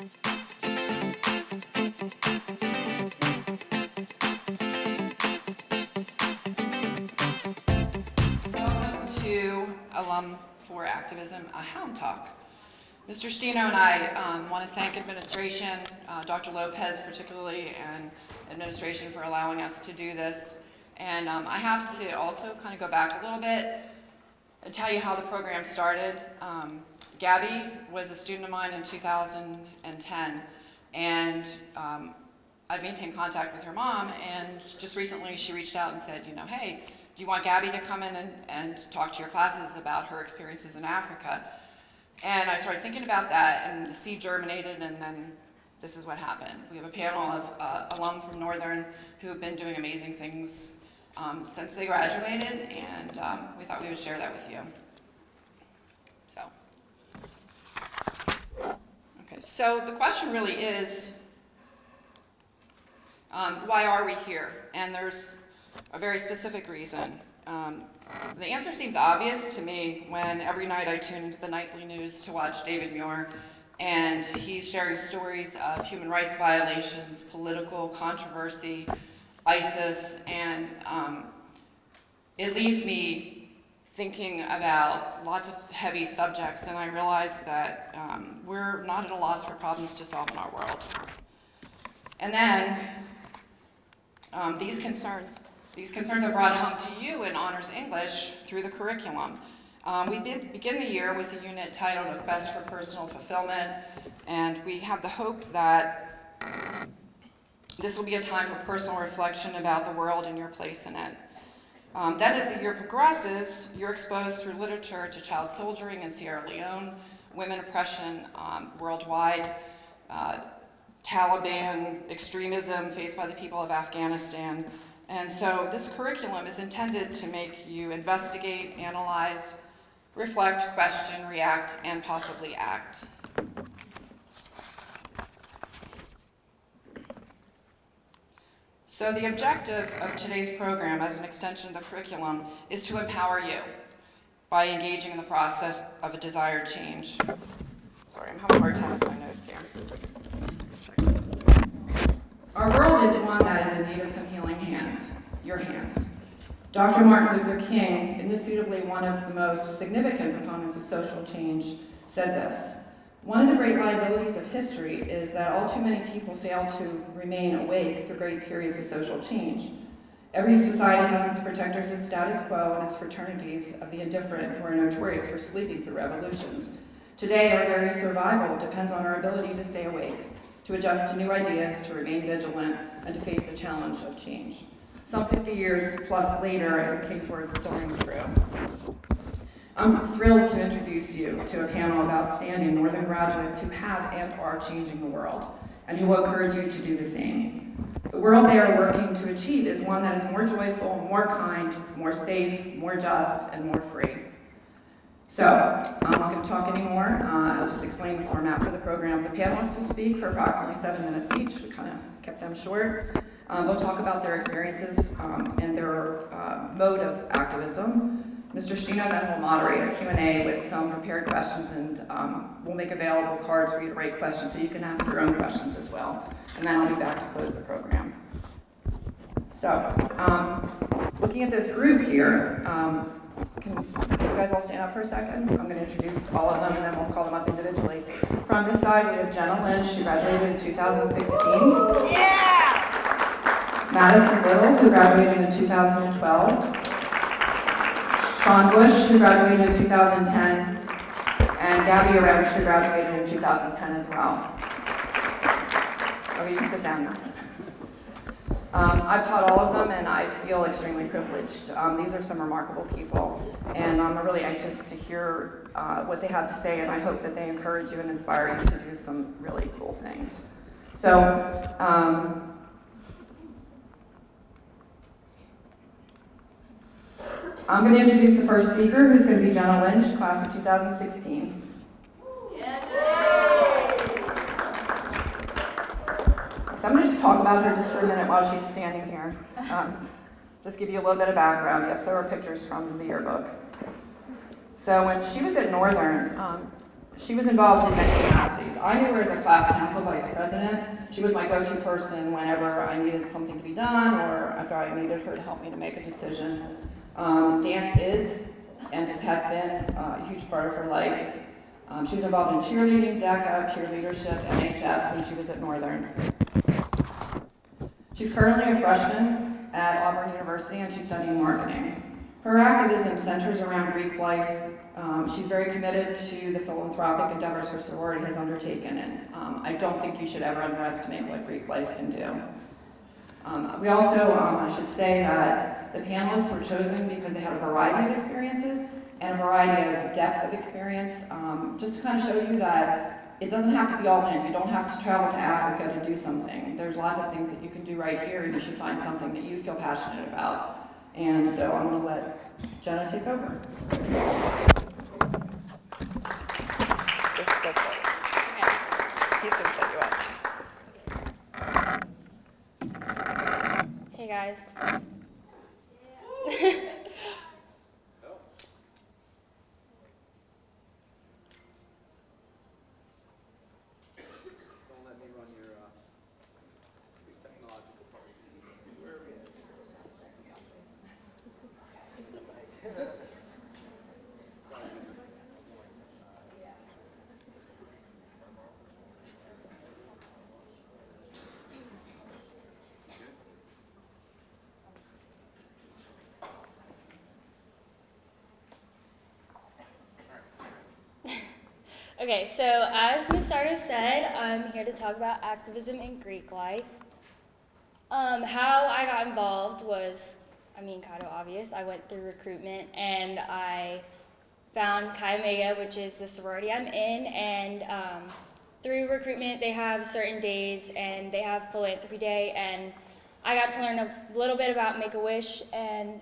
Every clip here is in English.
Welcome to Alum for Activism, a Hound Talk. Mr. Stino and I want to thank administration, Dr. Lopez particularly, and administration for allowing us to do this. And I have to also kind of go back a little bit and tell you how the program started. Gabby was a student of mine in 2010, and I've maintained contact with her mom, and just recently she reached out and said, hey, do you want Gabby to come in and talk to your classes about her experiences in Africa? And I started thinking about that, and the seed germinated, and then this is what happened. We have a panel of alum from Northern who have been doing amazing things since they graduated, and we thought we would share that with you. So the question really is, why are we here? And there's a very specific reason. The answer seems obvious to me when every night I tune into the nightly news to watch David Muir, and he's sharing stories of human rights violations, political controversy, ISIS, and it leaves me thinking about lots of heavy subjects, and I realized that we're not at a loss for problems to solve in our world. And then these concerns are brought home to you in Honors English through the curriculum. We begin the year with a unit titled A Quest for Personal Fulfillment, and we have the hope that this will be a time for personal reflection about the world and your place in it. Then as the year progresses, you're exposed through literature to child soldiering in Sierra Leone, women oppression worldwide, Taliban extremism faced by the people of Afghanistan. And so this curriculum is intended to make you investigate, analyze, reflect, question, react, and possibly act. So the objective of today's program as an extension of the curriculum is to empower you by engaging in the process of a desired change. Sorry, I'm having a hard time with my notes here. Our world is one that is in need of some healing hands, your hands. Dr. Martin Luther King, indisputably one of the most significant proponents of social change, said this: "One of the great liabilities of history is that all too many people fail to remain awake through great periods of social change. Every society has its protectors of status quo and its fraternities of the indifferent who are notorious for sleeping through revolutions. Today, our very survival depends on our ability to stay awake, to adjust to new ideas, to remain vigilant, and to face the challenge of change." Some 50 years plus later, and King's words still ring true. I'm thrilled to introduce you to a panel of outstanding Northern graduates who have and are changing the world, and who will encourage you to do the same. The world they are working to achieve is one that is more joyful, more kind, more safe, more just, and more free. So, I'm not going to talk anymore. I'll just explain the format for the program. The panelists will speak for approximately 7 minutes each. We kind of kept them short. They'll talk about their experiences and their mode of activism. Mr. Stino then will moderate a Q&A with some prepared questions, and we'll make available cards for you to write questions so you can ask your own questions as well. And then I'll be back to close the program. So, looking at this group here, can you guys all stand up for a second? I'm going to introduce all of them, and then we'll call them up individually. From this side, we have Jenna Lynch, who graduated in 2016. Yeah! Madison Little, who graduated in 2012. Sean Bush, who graduated in 2010. And Gabby Aresh, who graduated in 2010 as well. Okay, you can sit down now. I've taught all of them, and I feel extremely privileged. These are some remarkable people, and I'm really anxious to hear what they have to say, and I hope that they encourage you and inspire you to do some really cool things. So, I'm going to introduce the first speaker, who's going to be Jenna Lynch, class of 2016. So I'm going to just talk about her just for a minute while she's standing here. Just give you a little bit of background. Yes, there were pictures from the yearbook. So when she was at Northern, she was involved in many capacities. I knew her as a class council vice president. She was my go-to person whenever I needed something to be done or if I needed her to help me to make a decision. Dance is, and it has been, a huge part of her life. She was involved in cheerleading, DECA, peer leadership, NHS when she was at Northern. She's currently a freshman at Auburn University and she's studying marketing. Her activism centers around Greek life. She's very committed to the philanthropic endeavors her sorority has undertaken, and I don't think you should ever underestimate what Greek life can do. We also, I should say that the panelists were chosen because they had a variety of experiences and a variety of depth of experience, just to kind of show you that it doesn't have to be all in. You don't have to travel to Africa to do something. There's lots of things that you can do right here, and you should find something that you feel passionate about. And so I'm going to let Jenna take over. He's going to set you up. Hey guys. Don't let me run your technological part. Where are we at? Okay, so as Ms. Sardo said, I'm here to talk about activism in Greek life. How I got involved was, kind of obvious. I went through recruitment and I found Chi Omega, which is the sorority I'm in, and through recruitment they have certain days and they have philanthropy day, and I got to learn a little bit about Make-A-Wish, and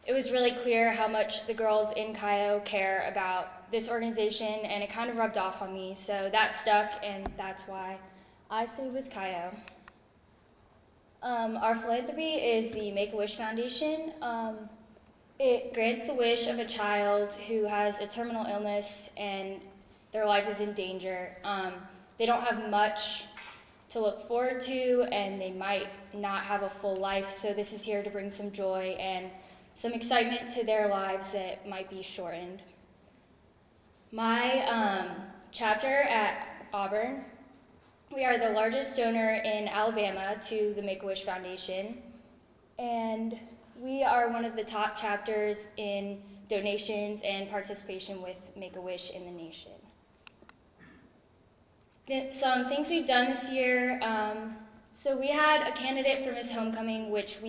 it was really clear how much the girls in Chi care about this organization, and it kind of rubbed off on me, so that stuck, and that's why I stayed with Chi. Our philanthropy is the Make-A-Wish Foundation. It grants the wish of a child who has a terminal illness and their life is in danger. They don't have much to look forward to, and they might not have a full life, so this is here to bring some joy and some excitement to their lives that might be shortened. My chapter at Auburn, we are the largest donor in Alabama to the Make-A-Wish Foundation, and we are one of the top chapters in donations and participation with Make-A-Wish in the nation. Some things we've done this year, so we had a candidate for Miss Homecoming, which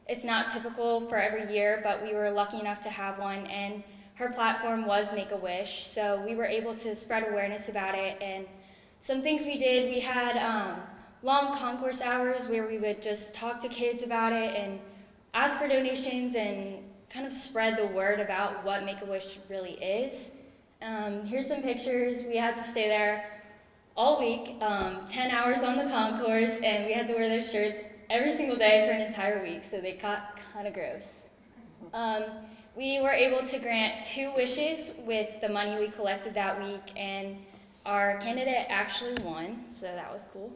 it's not typical for every year, but we were lucky enough to have one, and her platform was Make-A-Wish, so we were able to spread awareness about it. And some things we did, we had long concourse hours where we would just talk to kids about it and ask for donations and kind of spread the word about what Make-A-Wish really is. Here's some pictures. We had to stay there all week, 10 hours on the concourse, and we had to wear those shirts every single day for an entire week, so they got kind of gross. We were able to grant 2 wishes with the money we collected that week, and our candidate actually won, so that was cool.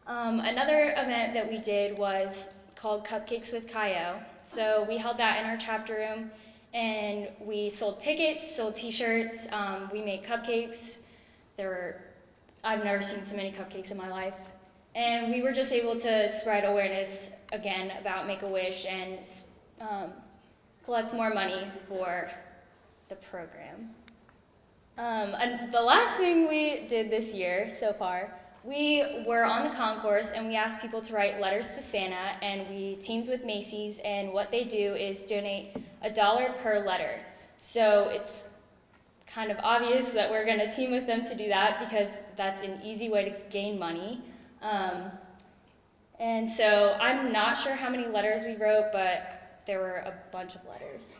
Another event that we did was called Cupcakes with Chi. So we held that in our chapter room, and we sold tickets, sold t-shirts, we made cupcakes. I've never seen so many cupcakes in my life. And we were just able to spread awareness again about Make-A-Wish and collect more money for the program. And the last thing we did this year so far, we were on the concourse and we asked people to write letters to Santa, and we teamed with Macy's, and what they do is donate $1 per letter. So it's kind of obvious that we're going to team with them to do that because that's an easy way to gain money. And so I'm not sure how many letters we wrote, but there were a bunch of letters.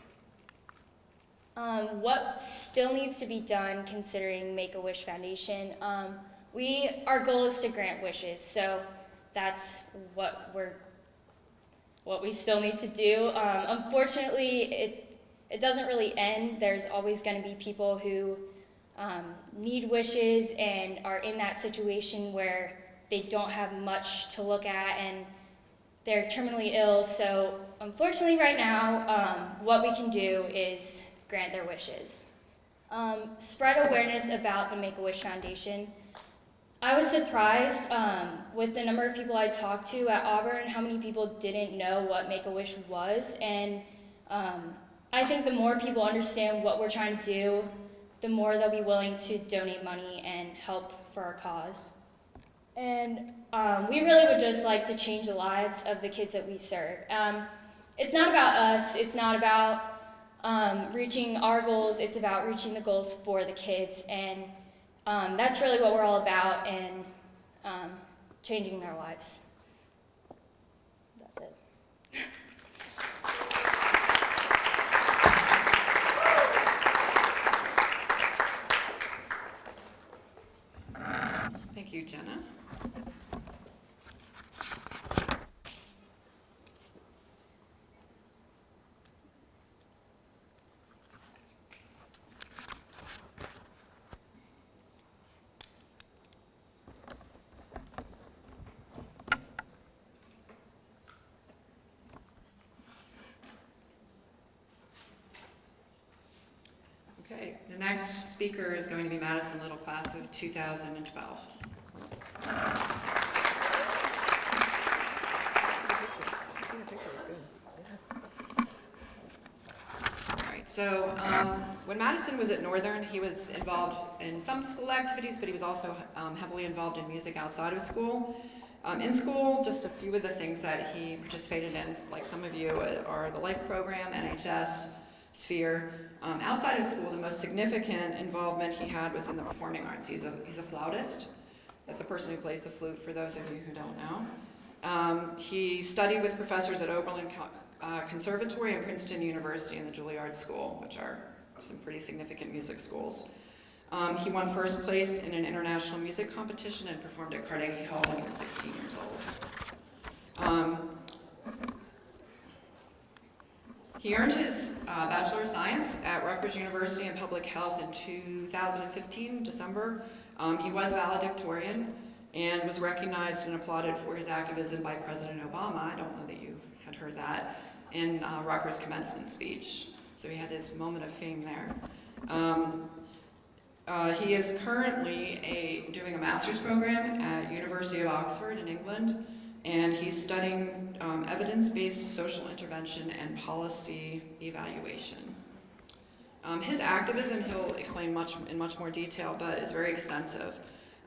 What still needs to be done considering Make-A-Wish Foundation? Our goal is to grant wishes, so that's what we still need to do. Unfortunately, it doesn't really end. There's always going to be people who need wishes and are in that situation where they don't have much to look at and they're terminally ill. So unfortunately right now, what we can do is grant their wishes. Spread awareness about the Make-A-Wish Foundation. I was surprised with the number of people I talked to at Auburn, how many people didn't know what Make-A-Wish was, and I think the more people understand what we're trying to do, the more they'll be willing to donate money and help for our cause. And we really would just like to change the lives of the kids that we serve. It's not about us, it's not about reaching our goals, it's about reaching the goals for the kids, and that's really what we're all about, and changing their lives. That's it. Thank you, Jenna. Okay, the next speaker is going to be Madison Little, class of 2012. All right, so when Madison was at Northern, he was involved in some school activities, but he was also heavily involved in music outside of school. In school, just a few of the things that he participated in, like some of you, are the Life Program, NHS, Sphere. Outside of school, the most significant involvement he had was in the performing arts. He's a flautist. That's a person who plays the flute, for those of you who don't know. He studied with professors at Oberlin Conservatory and Princeton University and the Juilliard School, which are some pretty significant music schools. He won first place in an international music competition and performed at Carnegie Hall when he was 16 years old. He earned his Bachelor of Science at Rutgers University in Public Health in 2015, December. He was valedictorian and was recognized and applauded for his activism by President Obama. I don't know that you had heard that, in Rutgers' commencement speech. So he had his moment of fame there. He is currently doing a master's program at University of Oxford in England, and he's studying evidence-based social intervention and policy evaluation. His activism, he'll explain in much more detail, but is very extensive.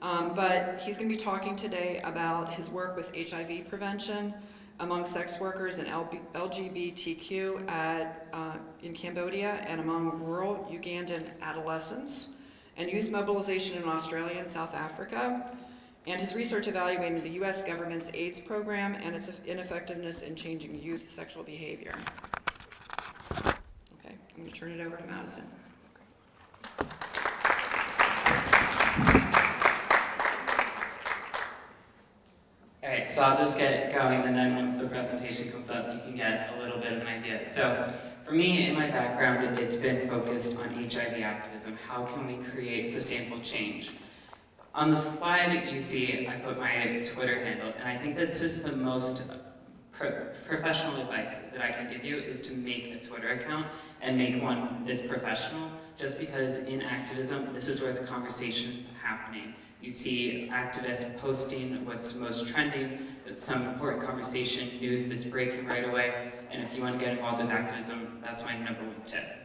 But he's going to be talking today about his work with HIV prevention among sex workers and LGBTQ in Cambodia and among rural Ugandan adolescents, and youth mobilization in Australia and South Africa, and his research evaluating the U.S. government's AIDS program and its ineffectiveness in changing youth sexual behavior. Okay, I'm going to turn it over to Madison. All right, so I'll just get going, and then once the presentation comes up, you can get a little bit of an idea. So for me, in my background, it's been focused on HIV activism. How can we create sustainable change? On the slide you see, I put my Twitter handle, and I think that this is the most professional advice that I can give you, is to make a Twitter account and make one that's professional, just because in activism, this is where the conversation's happening. You see activists posting what's most trending, some important conversation, news that's breaking right away, and if you want to get involved with activism, that's my #1 tip.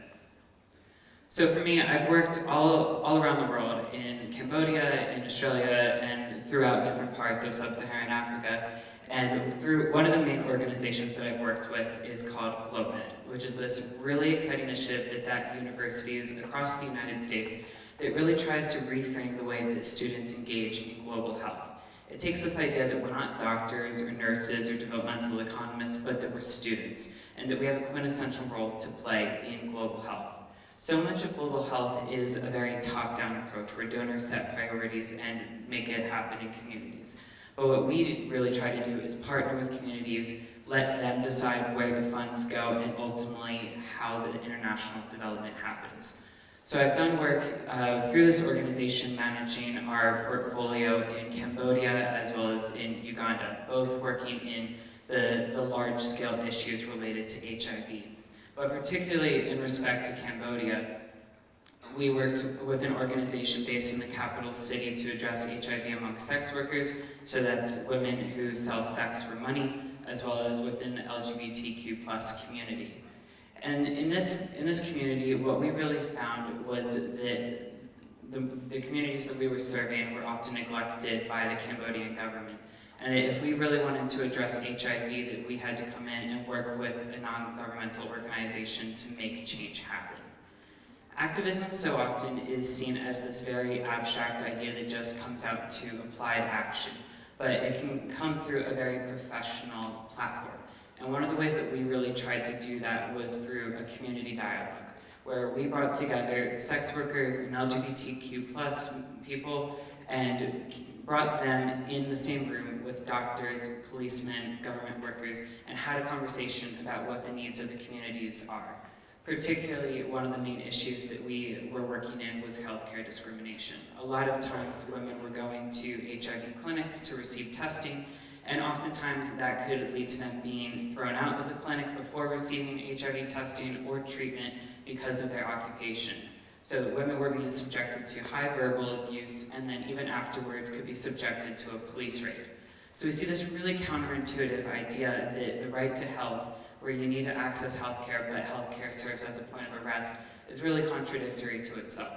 So for me, I've worked all around the world, in Cambodia, in Australia, and throughout different parts of sub-Saharan Africa. And through one of the main organizations that I've worked with is called GlobeMed, which is this really exciting initiative that's at universities across the United States that really tries to reframe the way that students engage in global health. It takes this idea that we're not doctors or nurses or developmental economists, but that we're students, and that we have a quintessential role to play in global health. So much of global health is a very top-down approach, where donors set priorities and make it happen in communities. But what we really try to do is partner with communities, let them decide where the funds go, and ultimately how the international development happens. So I've done work through this organization managing our portfolio in Cambodia as well as in Uganda, both working in the large-scale issues related to HIV. But particularly in respect to Cambodia, we worked with an organization based in the capital city to address HIV among sex workers, so that's women who sell sex for money, as well as within the LGBTQ+ community. And in this community, what we really found was that the communities that we were serving were often neglected by the Cambodian government. And that if we really wanted to address HIV, that we had to come in and work with a non-governmental organization to make change happen. Activism so often is seen as this very abstract idea that just comes out to applied action, but it can come through a very professional platform. And one of the ways that we really tried to do that was through a community dialogue, where we brought together sex workers and LGBTQ+ people and brought them in the same room with doctors, policemen, government workers, and had a conversation about what the needs of the communities are. Particularly, one of the main issues that we were working in was healthcare discrimination. A lot of times women were going to HIV clinics to receive testing, and oftentimes that could lead to them being thrown out of the clinic before receiving HIV testing or treatment because of their occupation. So women were being subjected to high verbal abuse, and then even afterwards could be subjected to a police raid. So we see this really counterintuitive idea that the right to health, where you need to access healthcare, but healthcare serves as a point of arrest, is really contradictory to itself.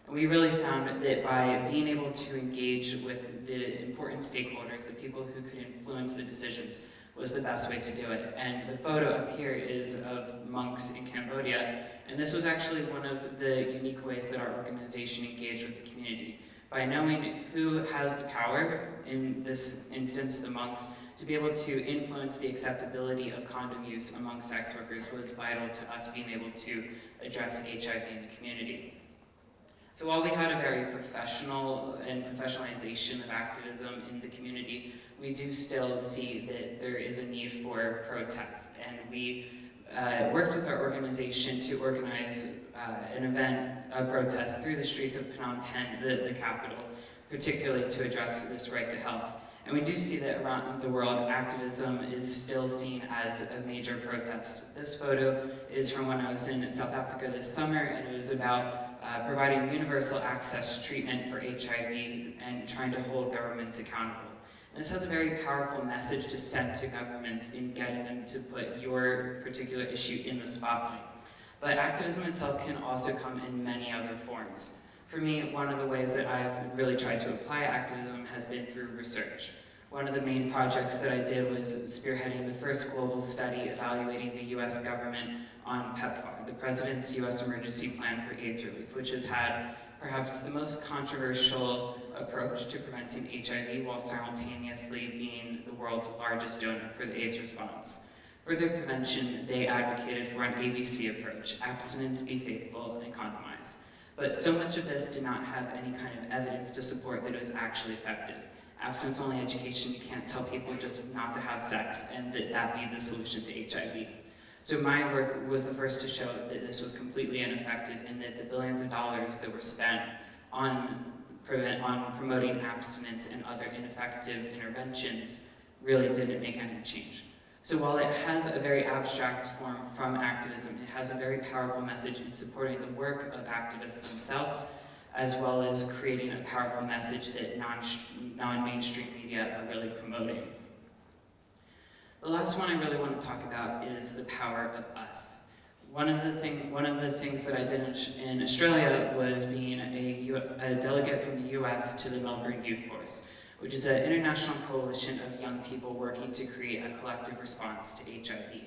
And we really found that by being able to engage with the important stakeholders, the people who could influence the decisions, was the best way to do it. And the photo up here is of monks in Cambodia, and this was actually one of the unique ways that our organization engaged with the community. By knowing who has the power, in this instance the monks, to be able to influence the acceptability of condom use among sex workers was vital to us being able to address HIV in the community. So while we had a very professional and professionalization of activism in the community, we do still see that there is a need for protests. And we worked with our organization to organize an event, a protest through the streets of Phnom Penh, the capital, particularly to address this right to health. And we do see that around the world, activism is still seen as a major protest. This photo is from when I was in South Africa this summer, and it was about providing universal access treatment for HIV and trying to hold governments accountable. And this has a very powerful message to send to governments in getting them to put your particular issue in the spotlight. But activism itself can also come in many other forms. For me, one of the ways that I've really tried to apply activism has been through research. One of the main projects that I did was spearheading the first global study evaluating the US government on PEPFAR, the President's US Emergency Plan for AIDS Relief, which has had perhaps the most controversial approach to preventing HIV while simultaneously being the world's largest donor for the AIDS response. For their prevention, they advocated for an ABC approach: abstinence, be faithful, and compromise. But so much of this did not have any kind of evidence to support that it was actually effective. Abstinence-only education, you can't tell people just not to have sex and that be the solution to HIV. So my work was the first to show that this was completely ineffective and that the billions of dollars that were spent on promoting abstinence and other ineffective interventions really didn't make any change. So while it has a very abstract form from activism, it has a very powerful message in supporting the work of activists themselves, as well as creating a powerful message that non-mainstream media are really promoting. The last one I really want to talk about is the power of us. One of the things that I did in Australia was being a delegate from the US to the Melbourne Youth Force, which is an international coalition of young people working to create a collective response to HIV.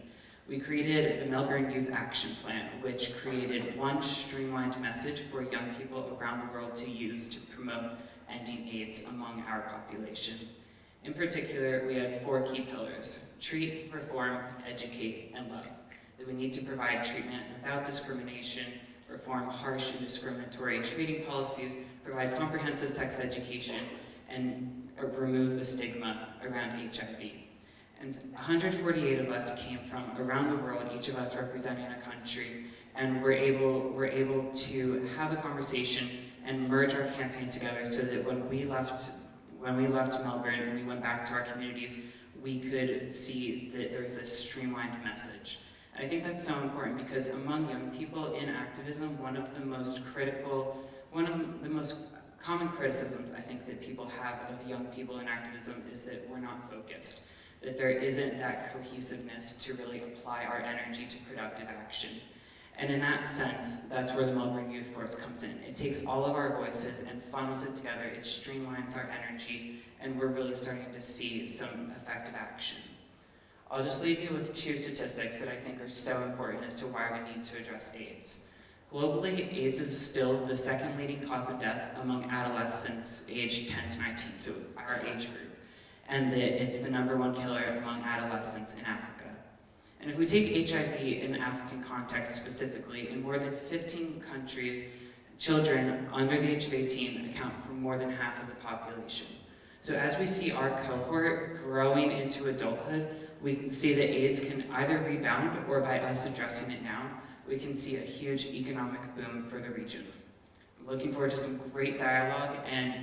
We created the Melbourne Youth Action Plan, which created one streamlined message for young people around the world to use to promote ending AIDS among our population. In particular, we have 4 key pillars: treat, reform, educate, and love. That we need to provide treatment without discrimination, reform harsh and discriminatory treating policies, provide comprehensive sex education, and remove the stigma around HIV. And 148 of us came from around the world, each of us representing a country, and we're able to have a conversation and merge our campaigns together so that when we left Melbourne and we went back to our communities, we could see that there's this streamlined message. And I think that's so important because among young people in activism, one of the most common criticisms I think that people have of young people in activism is that we're not focused, that there isn't that cohesiveness to really apply our energy to productive action. And in that sense, that's where the Melbourne Youth Force comes in. It takes all of our voices and funnels it together, it streamlines our energy, and we're really starting to see some effective action. I'll just leave you with two statistics that I think are so important as to why we need to address AIDS. Globally, AIDS is still the second leading cause of death among adolescents aged 10 to 19, so our age group. And that it's the #1 killer among adolescents in Africa. And if we take HIV in the African context specifically, in more than 15 countries, children under the age of 18 account for more than half of the population. So as we see our cohort growing into adulthood, we can see that AIDS can either rebound, or by us addressing it now, we can see a huge economic boom for the region. I'm looking forward to some great dialogue, and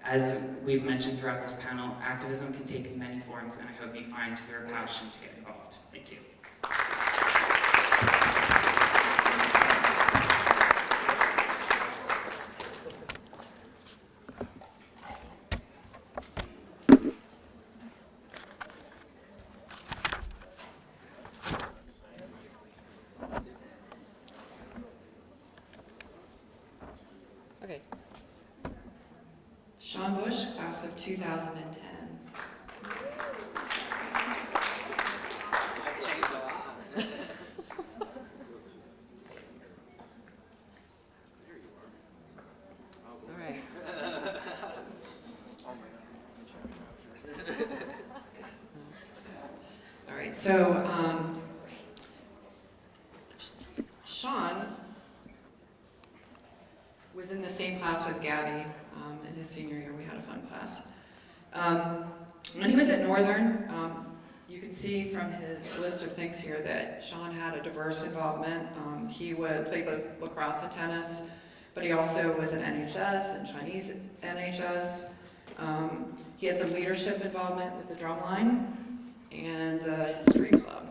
as we've mentioned throughout this panel, activism can take many forms, and I hope you find your passion to get involved. Thank you. Okay. Sean Bush, class of 2010. All right. All right, so Sean was in the same class with Gabby in his senior year. We had a fun class. When he was at Northern, you can see from his list of things here that Sean had a diverse involvement. He would play both lacrosse and tennis, but he also was in NHS and Chinese NHS. He had some leadership involvement with the drumline and the history club.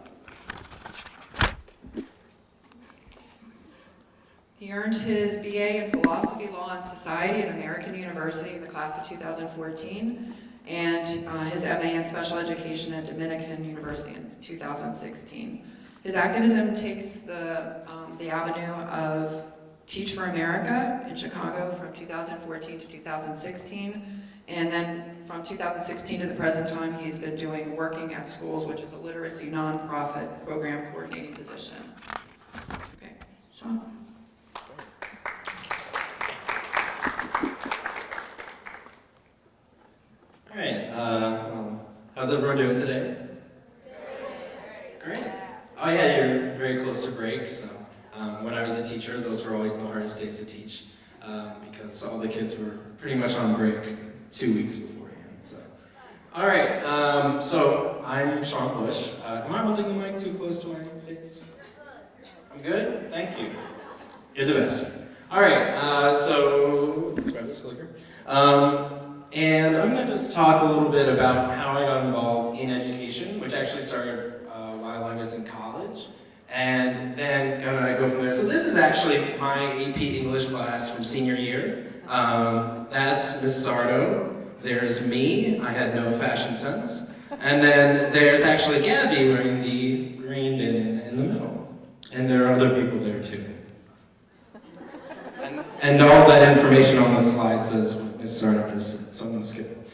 He earned his BA in Philosophy, Law, and Society at American University in the class of 2014, and his MA in Special Education at Dominican University in 2016. His activism takes the avenue of Teach for America in Chicago from 2014 to 2016, and then from 2016 to the present time, he's been doing Working at Schools, which is a literacy nonprofit program coordinating position. Okay, Sean. All right, how's everyone doing today? Great. Oh yeah, you're very close to break, so when I was a teacher, those were always the hardest days to teach because all the kids were pretty much on break 2 weeks beforehand, so. All right, so I'm Sean Bush. Am I holding the mic too close to my face? I'm good? Thank you. You're the best. All right, so let's grab this clicker. And I'm going to just talk a little bit about how I got involved in education, which actually started while I was in college, and then gonna go from there. So this is actually my AP English class from senior year. That's Miss Sardo. There's me. I had no fashion sense. And then there's actually Gabby wearing the green bin in the middle. And there are other people there too. And all that information on the slide says Ms. Sarno just someone skip it.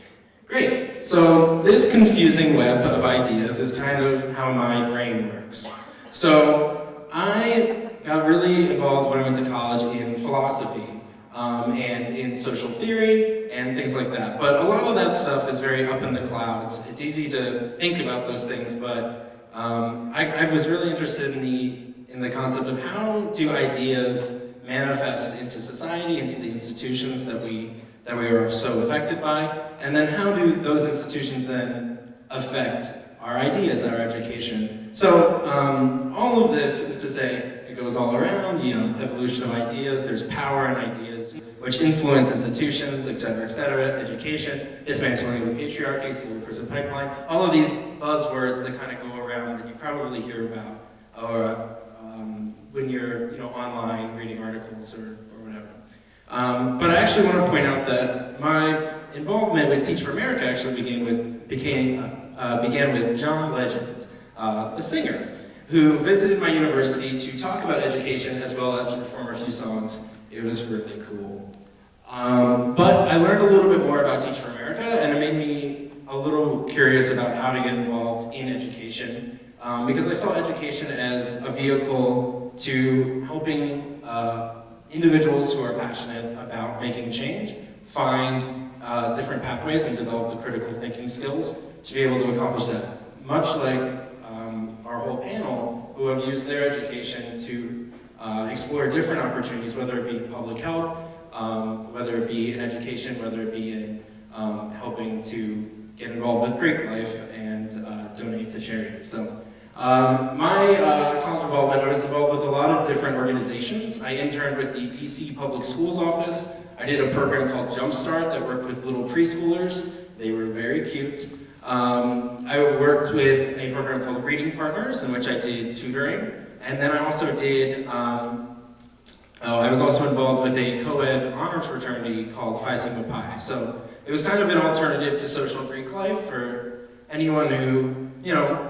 Great. So this confusing web of ideas is kind of how my brain works. So I got really involved when I went to college in philosophy and in social theory and things like that. But a lot of that stuff is very up in the clouds. It's easy to think about those things, but I was really interested in the concept of how do ideas manifest into society, into the institutions that we are so affected by, and then how do those institutions then affect our ideas, our education. So all of this is to say, it goes all around, evolution of ideas, there's power in ideas, which influence institutions, et cetera, education, dismantling the patriarchy, school prison pipeline, all of these buzzwords that kind of go around that you probably hear about, or when you're online reading articles or whatever. But I actually want to point out that my involvement with Teach for America actually began with John Legend, a singer, who visited my university to talk about education as well as to perform a few songs. It was really cool. But I learned a little bit more about Teach for America, and it made me a little curious about how to get involved in education, because I saw education as a vehicle to helping individuals who are passionate about making change find different pathways and develop the critical thinking skills to be able to accomplish that. Much like our whole panel, who have used their education to explore different opportunities, whether it be in public health, whether it be in education, whether it be in helping to get involved with Greek life and donate to charity. So my college involvement, I was involved with a lot of different organizations. I interned with the DC Public Schools office. I did a program called Jumpstart that worked with little preschoolers. They were very cute. I worked with a program called Reading Partners, in which I did tutoring. And then I also did, I was also involved with a co-ed honors fraternity called Phi Sigma Pi. So it was kind of an alternative to social Greek life for anyone who,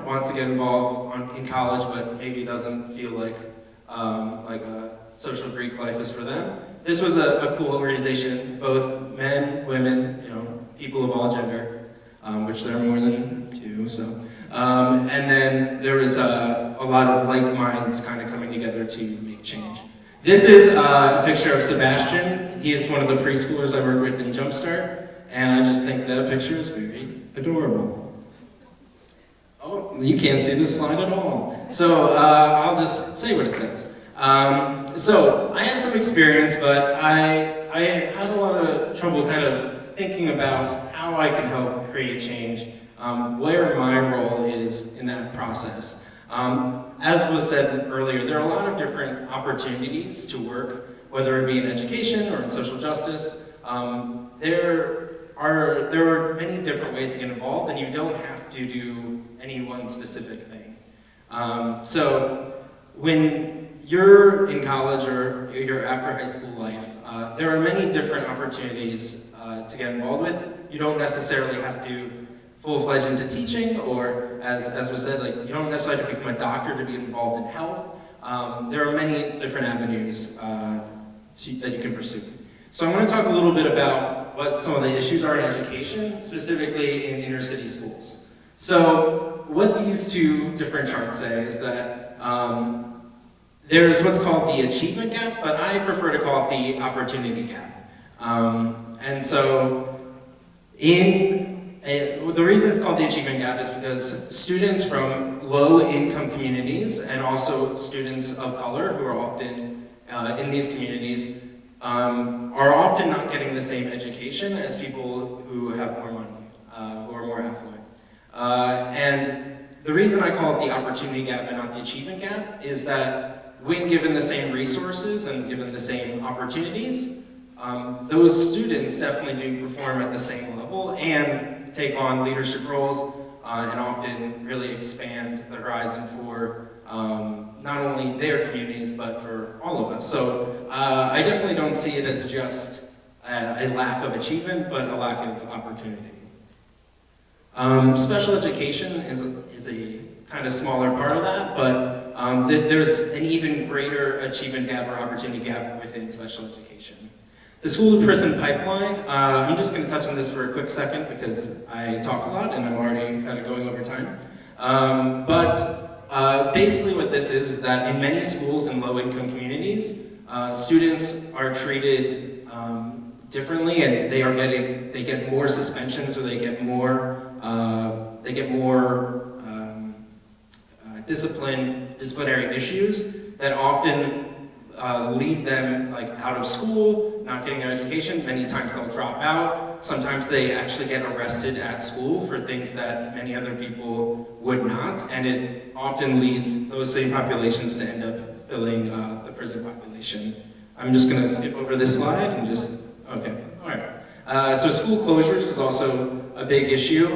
wants to get involved in college, but maybe doesn't feel like a social Greek life is for them. This was a cool organization, both men, women, people of all gender, which there are more than two, so. And then there was a lot of like minds kind of coming together to make change. This is a picture of Sebastian. He's one of the preschoolers I worked with in Jumpstart, and I just think that picture is very adorable. Oh, you can't see this slide at all. So I'll just say what it says. So I had some experience, but I had a lot of trouble kind of thinking about how I can help create change, where my role is in that process. As was said earlier, there are a lot of different opportunities to work, whether it be in education or in social justice. There are many different ways to get involved, and you don't have to do any one specific thing. So when you're in college or you're after high school life, there are many different opportunities to get involved with. You don't necessarily have to full-fledged into teaching, or as was said, you don't necessarily have to become a doctor to be involved in health. There are many different avenues that you can pursue. So I'm going to talk a little bit about what some of the issues are in education, specifically in inner city schools. So what these two different charts say is that there's what's called the achievement gap, but I prefer to call it the opportunity gap. And so the reason it's called the achievement gap is because students from low-income communities and also students of color who are often in these communities are often not getting the same education as people who have more money, who are more affluent. And the reason I call it the opportunity gap and not the achievement gap is that when given the same resources and given the same opportunities, those students definitely do perform at the same level and take on leadership roles and often really expand the horizon for not only their communities, but for all of us. So I definitely don't see it as just a lack of achievement, but a lack of opportunity. Special education is a kind of smaller part of that, but there's an even greater achievement gap or opportunity gap within special education. The school to prison pipeline, I'm just going to touch on this for a quick second because I talk a lot and I'm already kind of going over time. Basically what this is that in many schools in low-income communities, students are treated differently, and they get more suspensions, or they get more disciplinary issues that often leave them out of school, not getting their education. Many times they'll drop out, sometimes they actually get arrested at school for things that many other people would not, and it often leads those same populations to end up filling the prison population. I'm just gonna skip over this slide and just, okay, all right. So school closures is also a big issue.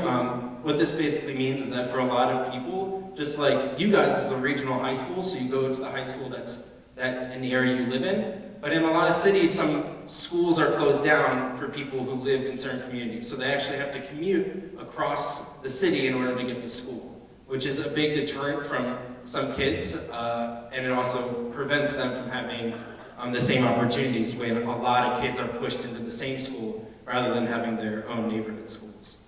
What this basically means is that for a lot of people, just like you guys is a regional high school, so you go to the high school that's in the area you live in, but in a lot of cities, some schools are closed down for people who live in certain communities. So they actually have to commute across the city in order to get to school, which is a big deterrent from some kids, and it also prevents them from having the same opportunities when a lot of kids are pushed into the same school rather than having their own neighborhood schools.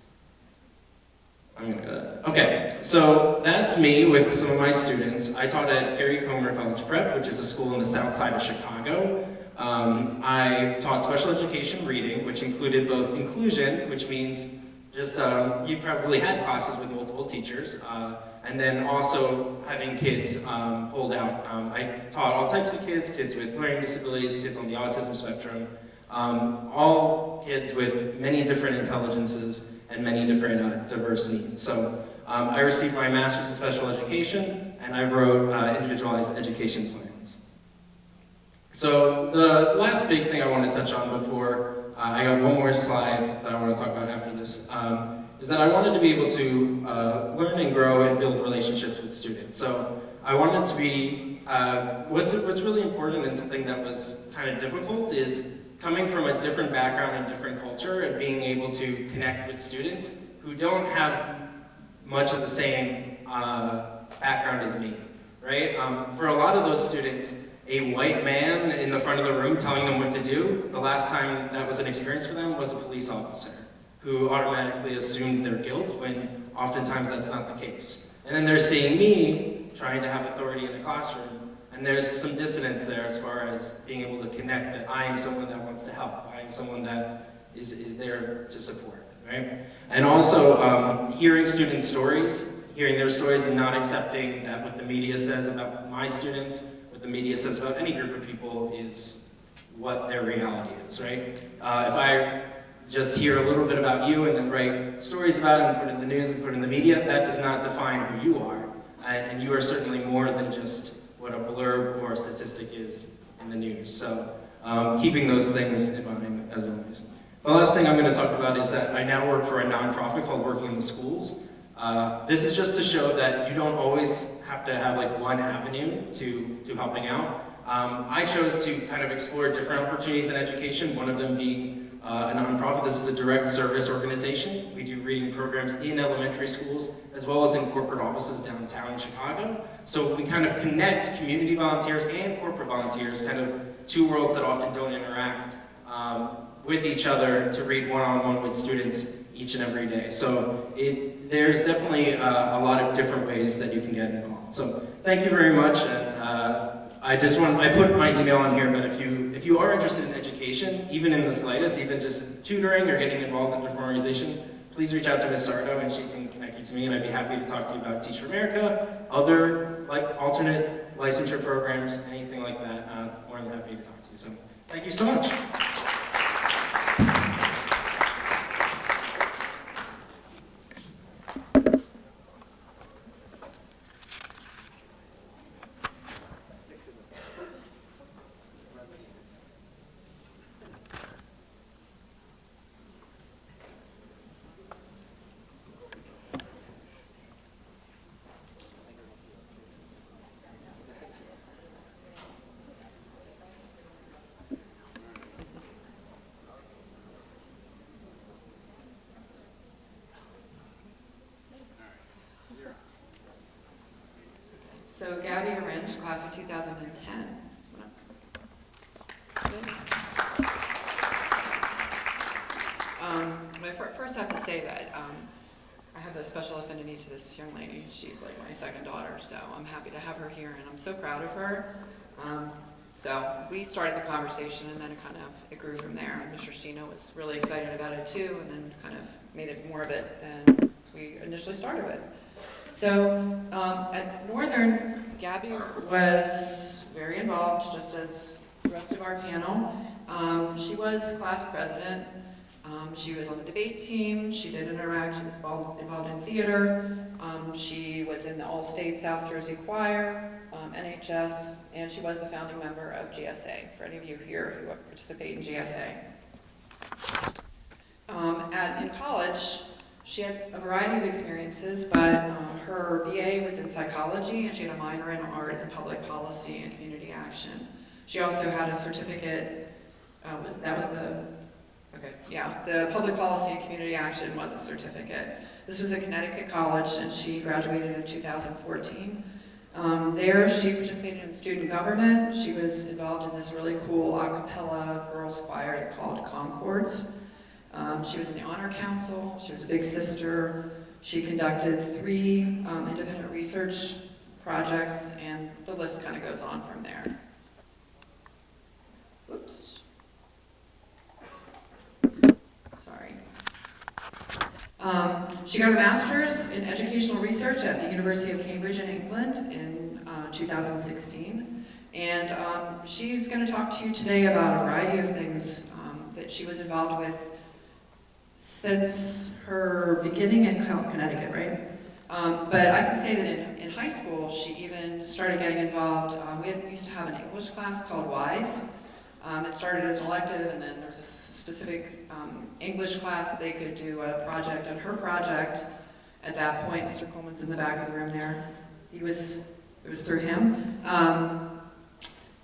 Okay, so that's me with some of my students. I taught at Gary Comer College Prep, which is a school in the south side of Chicago. I taught special education reading, which included both inclusion, which means just you probably had classes with multiple teachers, and then also having kids pulled out. I taught all types of kids, kids with learning disabilities, kids on the autism spectrum, all kids with many different intelligences and many different diverse needs. So I received my master's in special education, and I wrote individualized education plans. So the last big thing I want to touch on before I got one more slide that I want to talk about after this, is that I wanted to be able to learn and grow and build relationships with students. So I wanted to be, what's really important and something that was kind of difficult is coming from a different background and different culture and being able to connect with students who don't have much of the same background as me, right? For a lot of those students, a white man in the front of the room telling them what to do, the last time that was an experience for them was a police officer who automatically assumed their guilt when oftentimes that's not the case. And then they're seeing me trying to have authority in the classroom, and there's some dissonance there as far as being able to connect that I am someone that wants to help, I am someone that is there to support, right? And also hearing students' stories, hearing their stories and not accepting that what the media says about my students, what the media says about any group of people is what their reality is, right? If I just hear a little bit about you and then write stories about it and put it in the news and put it in the media, that does not define who you are. And you are certainly more than just what a blurb or a statistic is in the news. So keeping those things in mind as always. The last thing I'm going to talk about is that I now work for a nonprofit called Working in the Schools. This is just to show that you don't always have to have like one avenue to helping out. I chose to kind of explore different opportunities in education, one of them being a nonprofit. This is a direct service organization. We do reading programs in elementary schools as well as in corporate offices downtown Chicago. So we kind of connect community volunteers and corporate volunteers, kind of two worlds that often don't interact with each other to read one-on-one with students each and every day. So there's definitely a lot of different ways that you can get involved. So thank you very much. And I put my email on here, but if you are interested in education, even in the slightest, even just tutoring or getting involved in a different organization, please reach out to Ms. Sardo and she can connect you to me, and I'd be happy to talk to you about Teach for America, other like alternate licensure programs, anything like that. More than happy to talk to you. So thank you so much. So Gabby Orange, class of 2010. I first have to say that I have a special affinity to this young lady. She's like my second daughter, so I'm happy to have her here, and I'm so proud of her. So we started the conversation, and then it grew from there. And Mr. Stino was really excited about it too, and then kind of made it more of it than we initially started with. So at Northern, Gabby was very involved, just as the rest of our panel. She was class president. She was on the debate team, she did interact, she was involved in theater, she was in the All-State South Jersey Choir, NHS, and she was the founding member of GSA, for any of you here who participate in GSA. In college, she had a variety of experiences, but her BA was in psychology, and she had a minor in art and public policy and community action. She also had a certificate, the public policy and community action was a certificate. This was at Connecticut College, and she graduated in 2014. There, she participated in student government. She was involved in this really cool a cappella girls choir called Concords. She was in the Honor Council. She was a big sister. She conducted 3 independent research projects, and the list kind of goes on from there. Oops. Sorry. She got her master's in educational research at the University of Cambridge in England in 2016. And she's going to talk to you today about a variety of things that she was involved with since her beginning in Connecticut, right? But I can say that in high school, she even started getting involved. We used to have an English class called WISE. It started as an elective, and then there's a specific English class that they could do a project. And her project, at that point, Mr. Coleman's in the back of the room there. It was through him.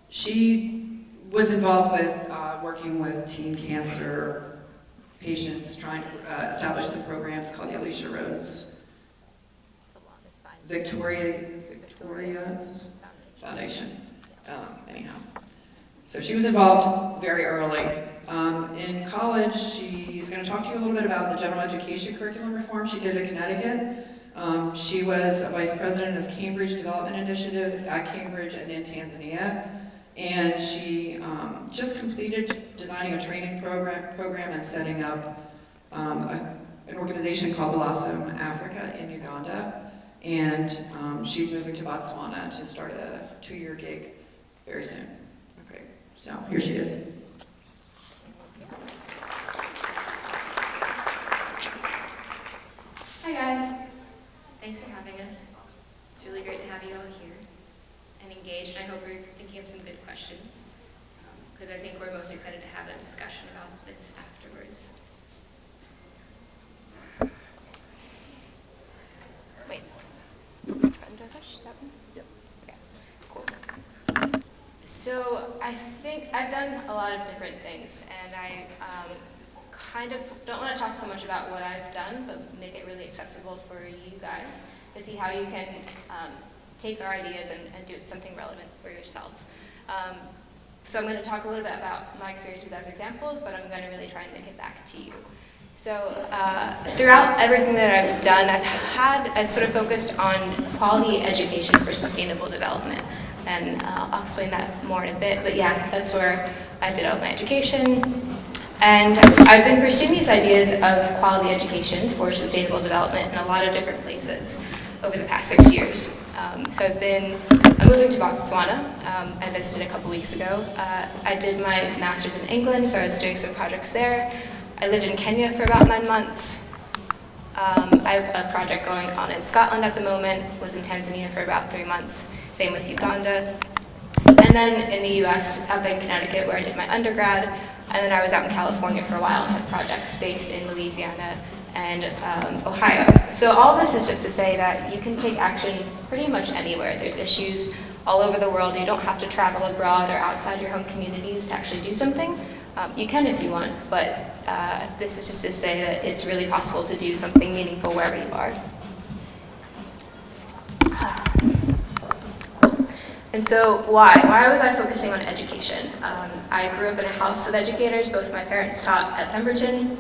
She was involved with working with teen cancer patients, trying to establish some programs called the Alicia Rose Victoria's Foundation. Anyhow. So she was involved very early. In college, she's going to talk to you a little bit about the general education curriculum reform she did at Connecticut. She was a vice president of Cambridge Development Initiative at Cambridge and in Tanzania. And she just completed designing a training program and setting up an organization called Blossom Africa in Uganda. And she's moving to Botswana to start a 2-year gig very soon. Okay, so here she is. Hi guys, thanks for having us. It's really great to have you all here and engaged, and I hope you're thinking of some good questions, because I think we're most excited to have a discussion about this afterwards. Wait, did I touch that one? Yep. Okay, cool. So I think I've done a lot of different things, and I kind of don't want to talk so much about what I've done, but make it really accessible for you guys to see how you can take our ideas and do something relevant for yourselves. So I'm going to talk a little bit about my experiences as examples, but I'm going to really try and link it back to you. So throughout everything that I've done, I've sort of focused on quality education for sustainable development. And I'll explain that more in a bit, but yeah, that's where I did all my education. And I've been pursuing these ideas of quality education for sustainable development in a lot of different places over the past 6 years. So I'm moving to Botswana. I visited a couple weeks ago. I did my master's in England, so I was doing some projects there. I lived in Kenya for about 9 months. I have a project going on in Scotland at the moment, was in Tanzania for about 3 months, same with Uganda. And then in the US, up in Connecticut where I did my undergrad, and then I was out in California for a while and had projects based in Louisiana and Ohio. So all this is just to say that you can take action pretty much anywhere. There's issues all over the world. You don't have to travel abroad or outside your home communities to actually do something. You can if you want, but this is just to say that it's really possible to do something meaningful wherever you are. And so why was I focusing on education? I grew up in a house of educators. Both my parents taught at Pemberton,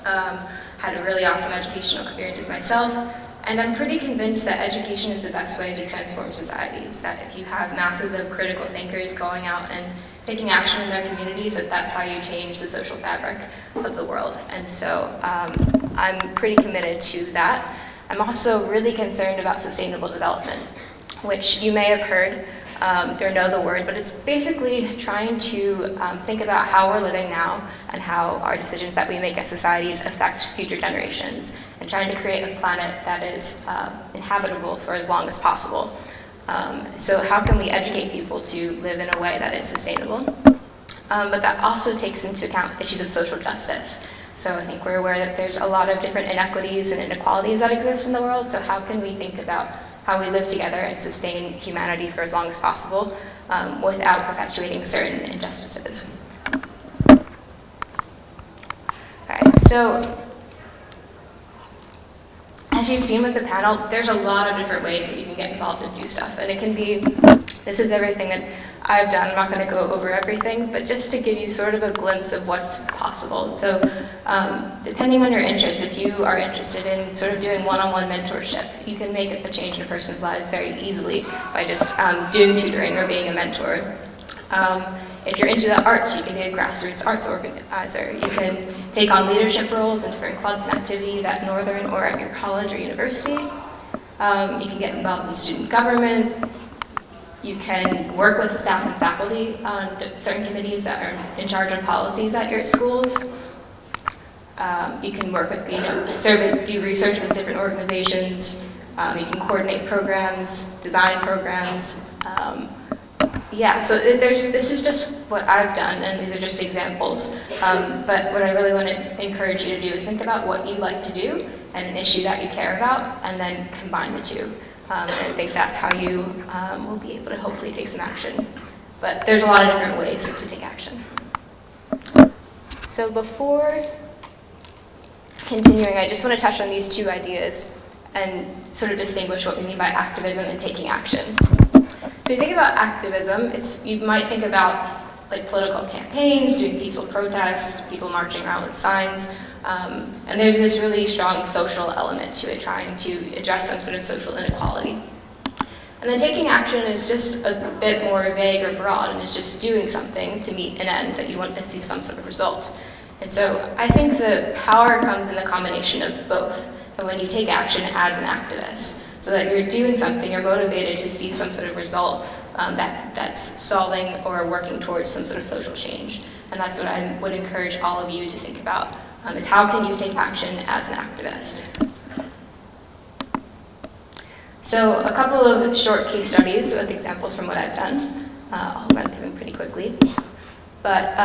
had a really awesome educational experiences myself, and I'm pretty convinced that education is the best way to transform societies, that if you have masses of critical thinkers going out and taking action in their communities, that's how you change the social fabric of the world. And so I'm pretty committed to that. I'm also really concerned about sustainable development, which you may have heard. or know the word, but it's basically trying to think about how we're living now and how our decisions that we make as societies affect future generations, and trying to create a planet that is inhabitable for as long as possible. So how can we educate people to live in a way that is sustainable? But that also takes into account issues of social justice. So I think we're aware that there's a lot of different inequities and inequalities that exist in the world, so how can we think about how we live together and sustain humanity for as long as possible without perpetuating certain injustices? All right, so as you've seen with the panel, there's a lot of different ways that you can get involved and do stuff, and it can be, this is everything that I've done. I'm not going to go over everything, but just to give you sort of a glimpse of what's possible. So depending on your interest, if you are interested in sort of doing one-on-one mentorship, you can make a change in a person's lives very easily by just doing tutoring or being a mentor. If you're into the arts, you can be a grassroots arts organizer. You can take on leadership roles in different clubs and activities at Northern or at your college or university. You can get involved in student government. You can work with staff and faculty on certain committees that are in charge of policies at your schools. You can work with, do research with different organizations. You can coordinate programs, design programs. Yeah, so this is just what I've done, and these are just examples. But what I really want to encourage you to do is think about what you like to do and an issue that you care about, and then combine the two. And I think that's how you will be able to hopefully take some action. But there's a lot of different ways to take action. So before continuing, I just want to touch on these two ideas and sort of distinguish what we mean by activism and taking action. So you think about activism, you might think about like political campaigns, doing peaceful protests, people marching around with signs. And there's this really strong social element to it, trying to address some sort of social inequality. And then taking action is just a bit more vague or broad, and it's just doing something to meet an end that you want to see some sort of result. And so I think the power comes in the combination of both. But when you take action as an activist, so that you're doing something, you're motivated to see some sort of result that's solving or working towards some sort of social change. And that's what I would encourage all of you to think about. Is how can you take action as an activist? So a couple of short case studies with examples from what I've done. I'll run through them pretty quickly. But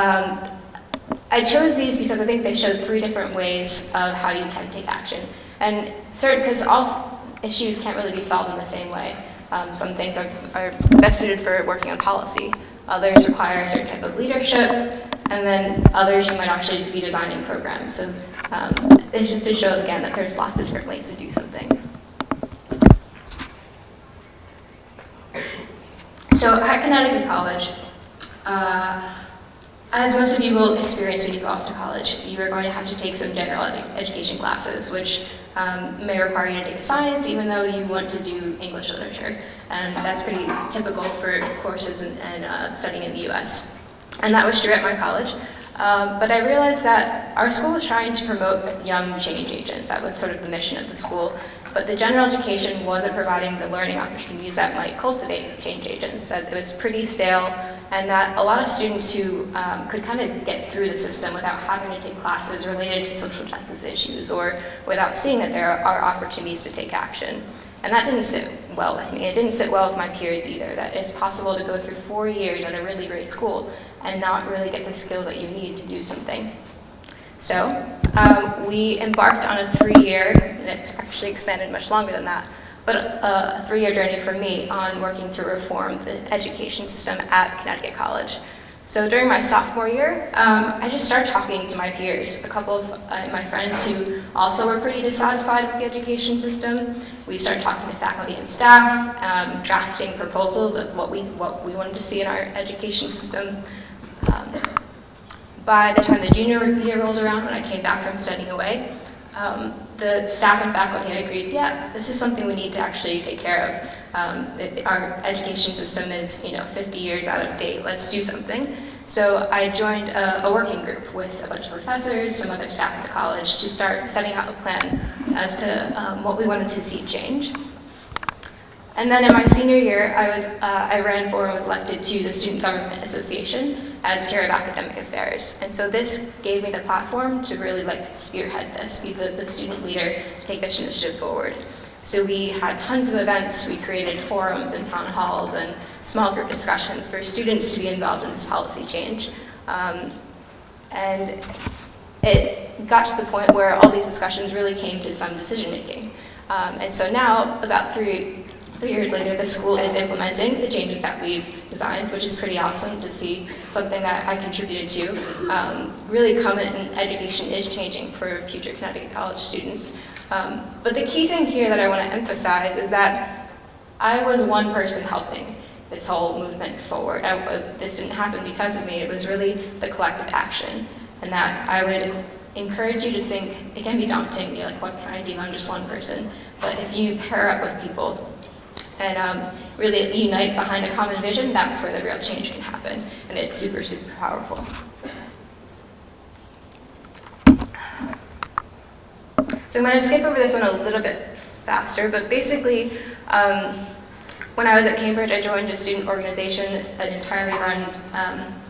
I chose these because I think they showed 3 different ways of how you can take action. And because all issues can't really be solved in the same way. Some things are best suited for working on policy. Others require a certain type of leadership. And then others, you might actually be designing programs. So it's just to show, again, that there's lots of different ways to do something. So at Connecticut College, as most of you will experience when you go off to college, you are going to have to take some general education classes, which may require you to take a science, even though you want to do English literature. And that's pretty typical for courses and studying in the US. And that was true at my college. But I realized that our school was trying to promote young change agents. That was sort of the mission of the school. But the general education wasn't providing the learning opportunities that might cultivate change agents. That it was pretty stale, and that a lot of students who could kind of get through the system without having to take classes related to social justice issues, or without seeing that there are opportunities to take action. And that didn't sit well with me. It didn't sit well with my peers either, that it's possible to go through 4 years at a really great school and not really get the skill that you need to do something. So we embarked on a 3-year, and it actually expanded much longer than that, but a 3-year journey for me on working to reform the education system at Connecticut College. So during my sophomore year, I just started talking to my peers, a couple of my friends who also were pretty dissatisfied with the education system. We started talking to faculty and staff, drafting proposals of what we wanted to see in our education system. By the time the junior year rolled around, when I came back from studying away, the staff and faculty had agreed, yeah, this is something we need to actually take care of. Our education system is, 50 years out of date. Let's do something. So I joined a working group with a bunch of professors, some other staff at the college, to start setting out a plan as to what we wanted to see change. And then in my senior year, I ran for and was elected to the Student Government Association as chair of academic affairs. And so this gave me the platform to really spearhead this, be the student leader, take this initiative forward. So we had tons of events. We created forums and town halls and small group discussions for students to be involved in this policy change. And it got to the point where all these discussions really came to some decision making. And so now, about 3 years later, the school is implementing the changes that we've designed, which is pretty awesome to see something that I contributed to really come in, and education is changing for future Connecticut College students. But the key thing here that I want to emphasize is that I was one person helping this whole movement forward. This didn't happen because of me. It was really the collective action. And that I would encourage you to think, it can be daunting, you're like, what can I do? I'm just one person. But if you pair up with people and really unite behind a common vision, that's where the real change can happen. And it's super, super powerful. So I'm going to skip over this one a little bit faster, but basically, when I was at Cambridge, I joined a student organization, an entirely run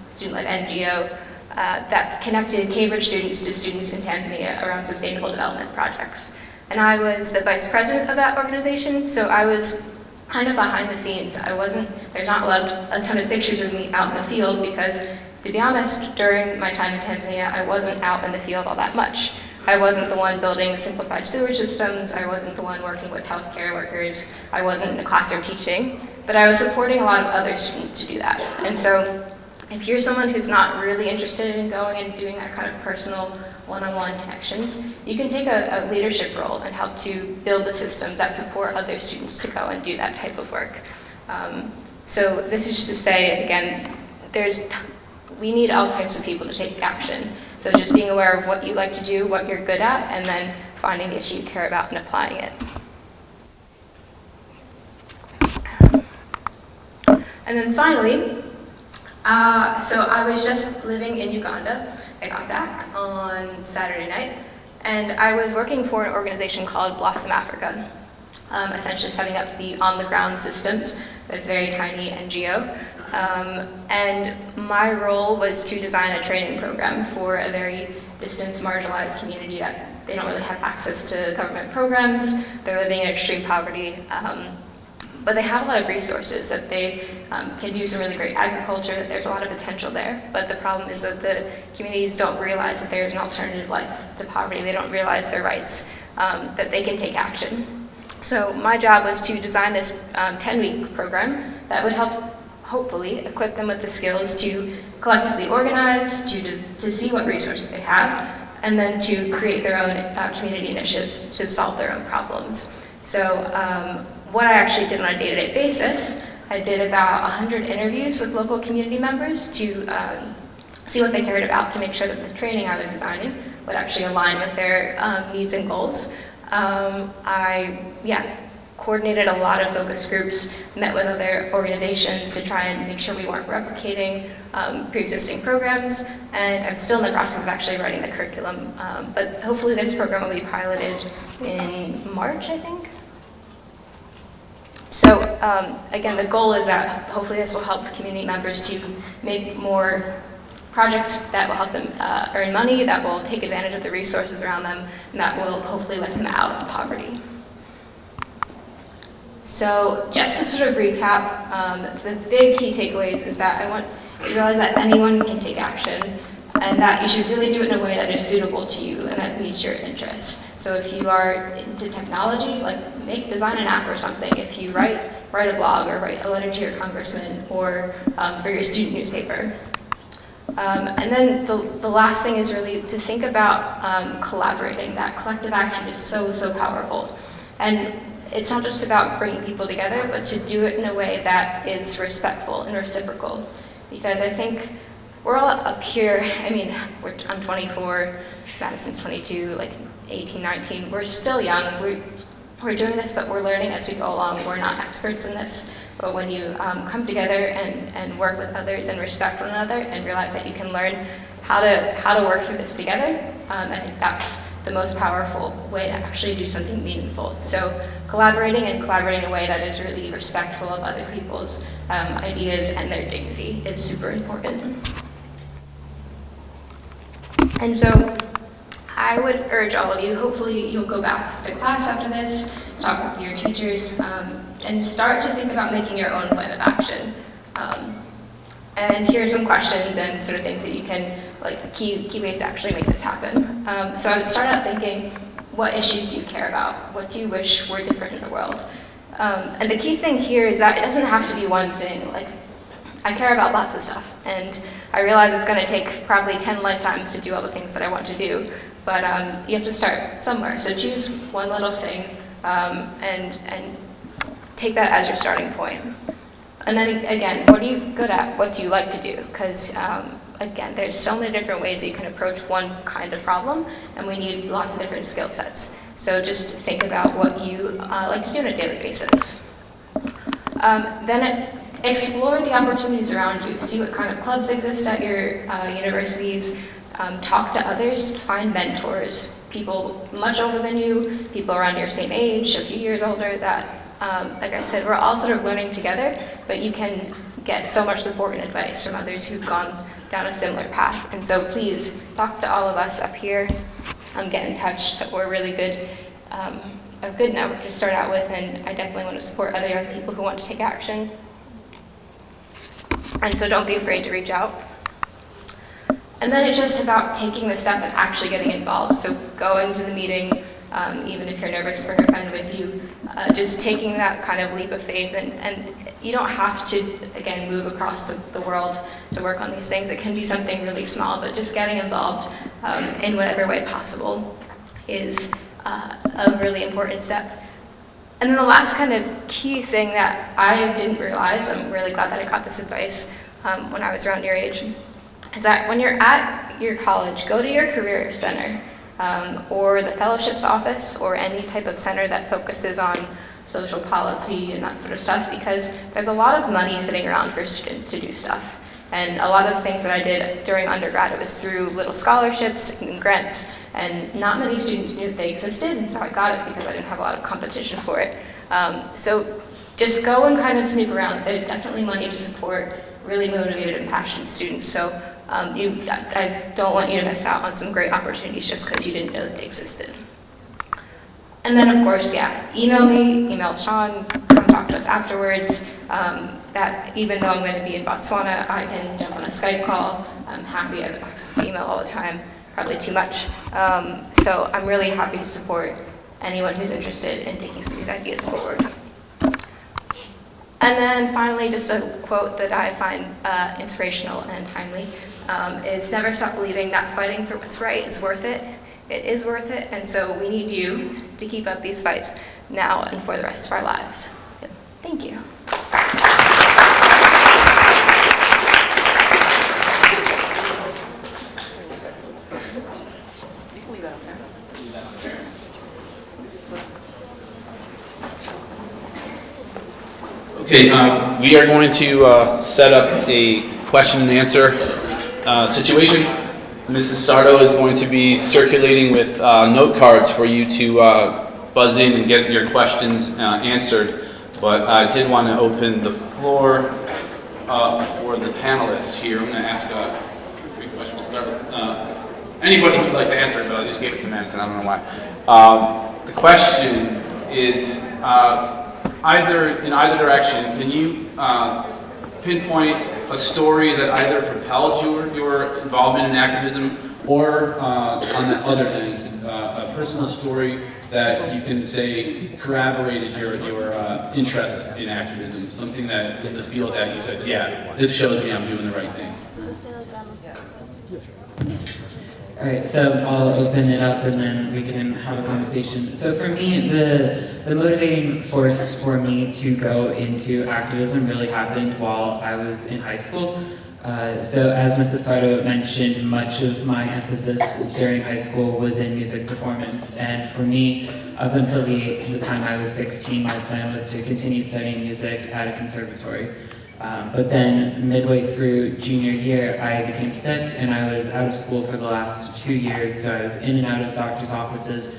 student-led NGO that connected Cambridge students to students in Tanzania around sustainable development projects. And I was the vice president of that organization, so I was kind of behind the scenes. There's not a ton of pictures of me out in the field because, to be honest, during my time in Tanzania, I wasn't out in the field all that much. I wasn't the one building the simplified sewage systems, I wasn't the one working with healthcare workers, I wasn't in the classroom teaching, but I was supporting a lot of other students to do that. And so, if you're someone who's not really interested in going and doing that kind of personal one-on-one connections, you can take a leadership role and help to build the systems that support other students to go and do that type of work. So this is just to say, again, we need all types of people to take action. So just being aware of what you like to do, what you're good at, and then finding the issue you care about and applying it. And then finally, so I was just living in Uganda. I got back on Saturday night, and I was working for an organization called Blossom Africa, essentially setting up the on-the-ground systems. It's a very tiny NGO. And my role was to design a training program for a very distance marginalized community that they don't really have access to government programs. They're living in extreme poverty, but they have a lot of resources that they can do some really great agriculture, that there's a lot of potential there. But the problem is that the communities don't realize that there's an alternative life to poverty. They don't realize their rights, that they can take action. So my job was to design this 10-week program that would help hopefully equip them with the skills to collectively organize, to see what resources they have, and then to create their own community initiatives to solve their own problems. So what I actually did on a day-to-day basis, I did about 100 interviews with local community members to see what they cared about, to make sure that the training I was designing would actually align with their needs and goals. I coordinated a lot of focus groups, met with other organizations to try and make sure we weren't replicating pre-existing programs, and I'm still in the process of actually writing the curriculum, but hopefully this program will be piloted in March, I think. So again, the goal is that hopefully this will help community members to make more projects that will help them earn money, that will take advantage of the resources around them, and that will hopefully lift them out of poverty. So just to sort of recap, the big key takeaways is that I want you to realize that anyone can take action, and that you should really do it in a way that is suitable to you and that meets your interests. So if you are into technology, design an app or something. If you write a blog or write a letter to your congressman or for your student newspaper. And then the last thing is really to think about collaborating. That collective action is so, so powerful. And it's not just about bringing people together, but to do it in a way that is respectful and reciprocal. Because I think we're all up here, I'm 24, Madison's 22, 18, 19. We're still young. We're doing this, but we're learning as we go along. We're not experts in this. But when you come together and work with others and respect one another and realize that you can learn how to work through this together, I think that's the most powerful way to actually do something meaningful. So collaborating in a way that is really respectful of other people's ideas and their dignity is super important. And so I would urge all of you, hopefully you'll go back to class after this, talk with your teachers, and start to think about making your own plan of action. And here are some questions and sort of things that you can, like key ways to actually make this happen. So I would start out thinking, what issues do you care about? What do you wish were different in the world? And the key thing here is that it doesn't have to be one thing. Like, I care about lots of stuff, and I realize it's going to take probably 10 lifetimes to do all the things that I want to do, but you have to start somewhere. So choose one little thing and take that as your starting point. And then again, what are you good at? What do you like to do? Because again, there's so many different ways that you can approach one kind of problem, and we need lots of different skill sets. So just think about what you like to do on a daily basis. Then explore the opportunities around you. See what kind of clubs exist at your universities. Talk to others, find mentors, people much older than you, people around your same age, a few years older, that, like I said, we're all sort of learning together, but you can get so much support and advice from others who've gone down a similar path. And so please talk to all of us up here, get in touch. That we're really good, a good network to start out with, and I definitely want to support other young people who want to take action. And so don't be afraid to reach out. And then it's just about taking the step and actually getting involved. So go into the meeting, even if you're nervous, bring a friend with you. Just taking that kind of leap of faith, and you don't have to, again, move across the world to work on these things. It can be something really small, but just getting involved in whatever way possible is a really important step. And then the last kind of key thing that I didn't realize, I'm really glad that I got this advice when I was around your age, is that when you're at your college, go to your career center or the fellowships office or any type of center that focuses on social policy and that sort of stuff, because there's a lot of money sitting around for students to do stuff. And a lot of the things that I did during undergrad, it was through little scholarships and grants, and not many students knew that they existed, and so I got it because I didn't have a lot of competition for it. So just go and kind of snoop around. There's definitely money to support really motivated and passionate students. So I don't want you to miss out on some great opportunities just because you didn't know that they existed. And then of course, yeah, email me, email Sean, come talk to us afterwards. That even though I'm going to be in Botswana, I can jump on a Skype call. I'm happy, I have access to email all the time, probably too much. So I'm really happy to support anyone who's interested in taking some of these ideas forward. And then finally, just a quote that I find inspirational and timely is never stop believing that fighting for what's right is worth it. It is worth it, and so we need you to keep up these fights now and for the rest of our lives. So, thank you. Okay, we are going to set up a question and answer situation. Mrs. Sardo is going to be circulating with note cards for you to buzz in and get your questions answered. But I did want to open the floor for the panelists here. I'm going to ask a quick question. We'll start with anybody who'd like to answer it, but I just gave it to Madison. I don't know why. The question is, in either direction, can you pinpoint a story that either propelled your involvement in activism, or on the other end, a personal story that you can say corroborated your interest in activism, something that in the field that you said, yeah, this shows me I'm doing the right thing. All right, so I'll open it up and then we can have a conversation. So for me, the motivating force for me to go into activism really happened while I was in high school. So as Mrs. Sardo mentioned, much of my emphasis during high school was in music performance. And for me, up until the time I was 16, my plan was to continue studying music at a conservatory. But then midway through junior year, I became sick and I was out of school for the last 2 years. So I was in and out of doctor's offices,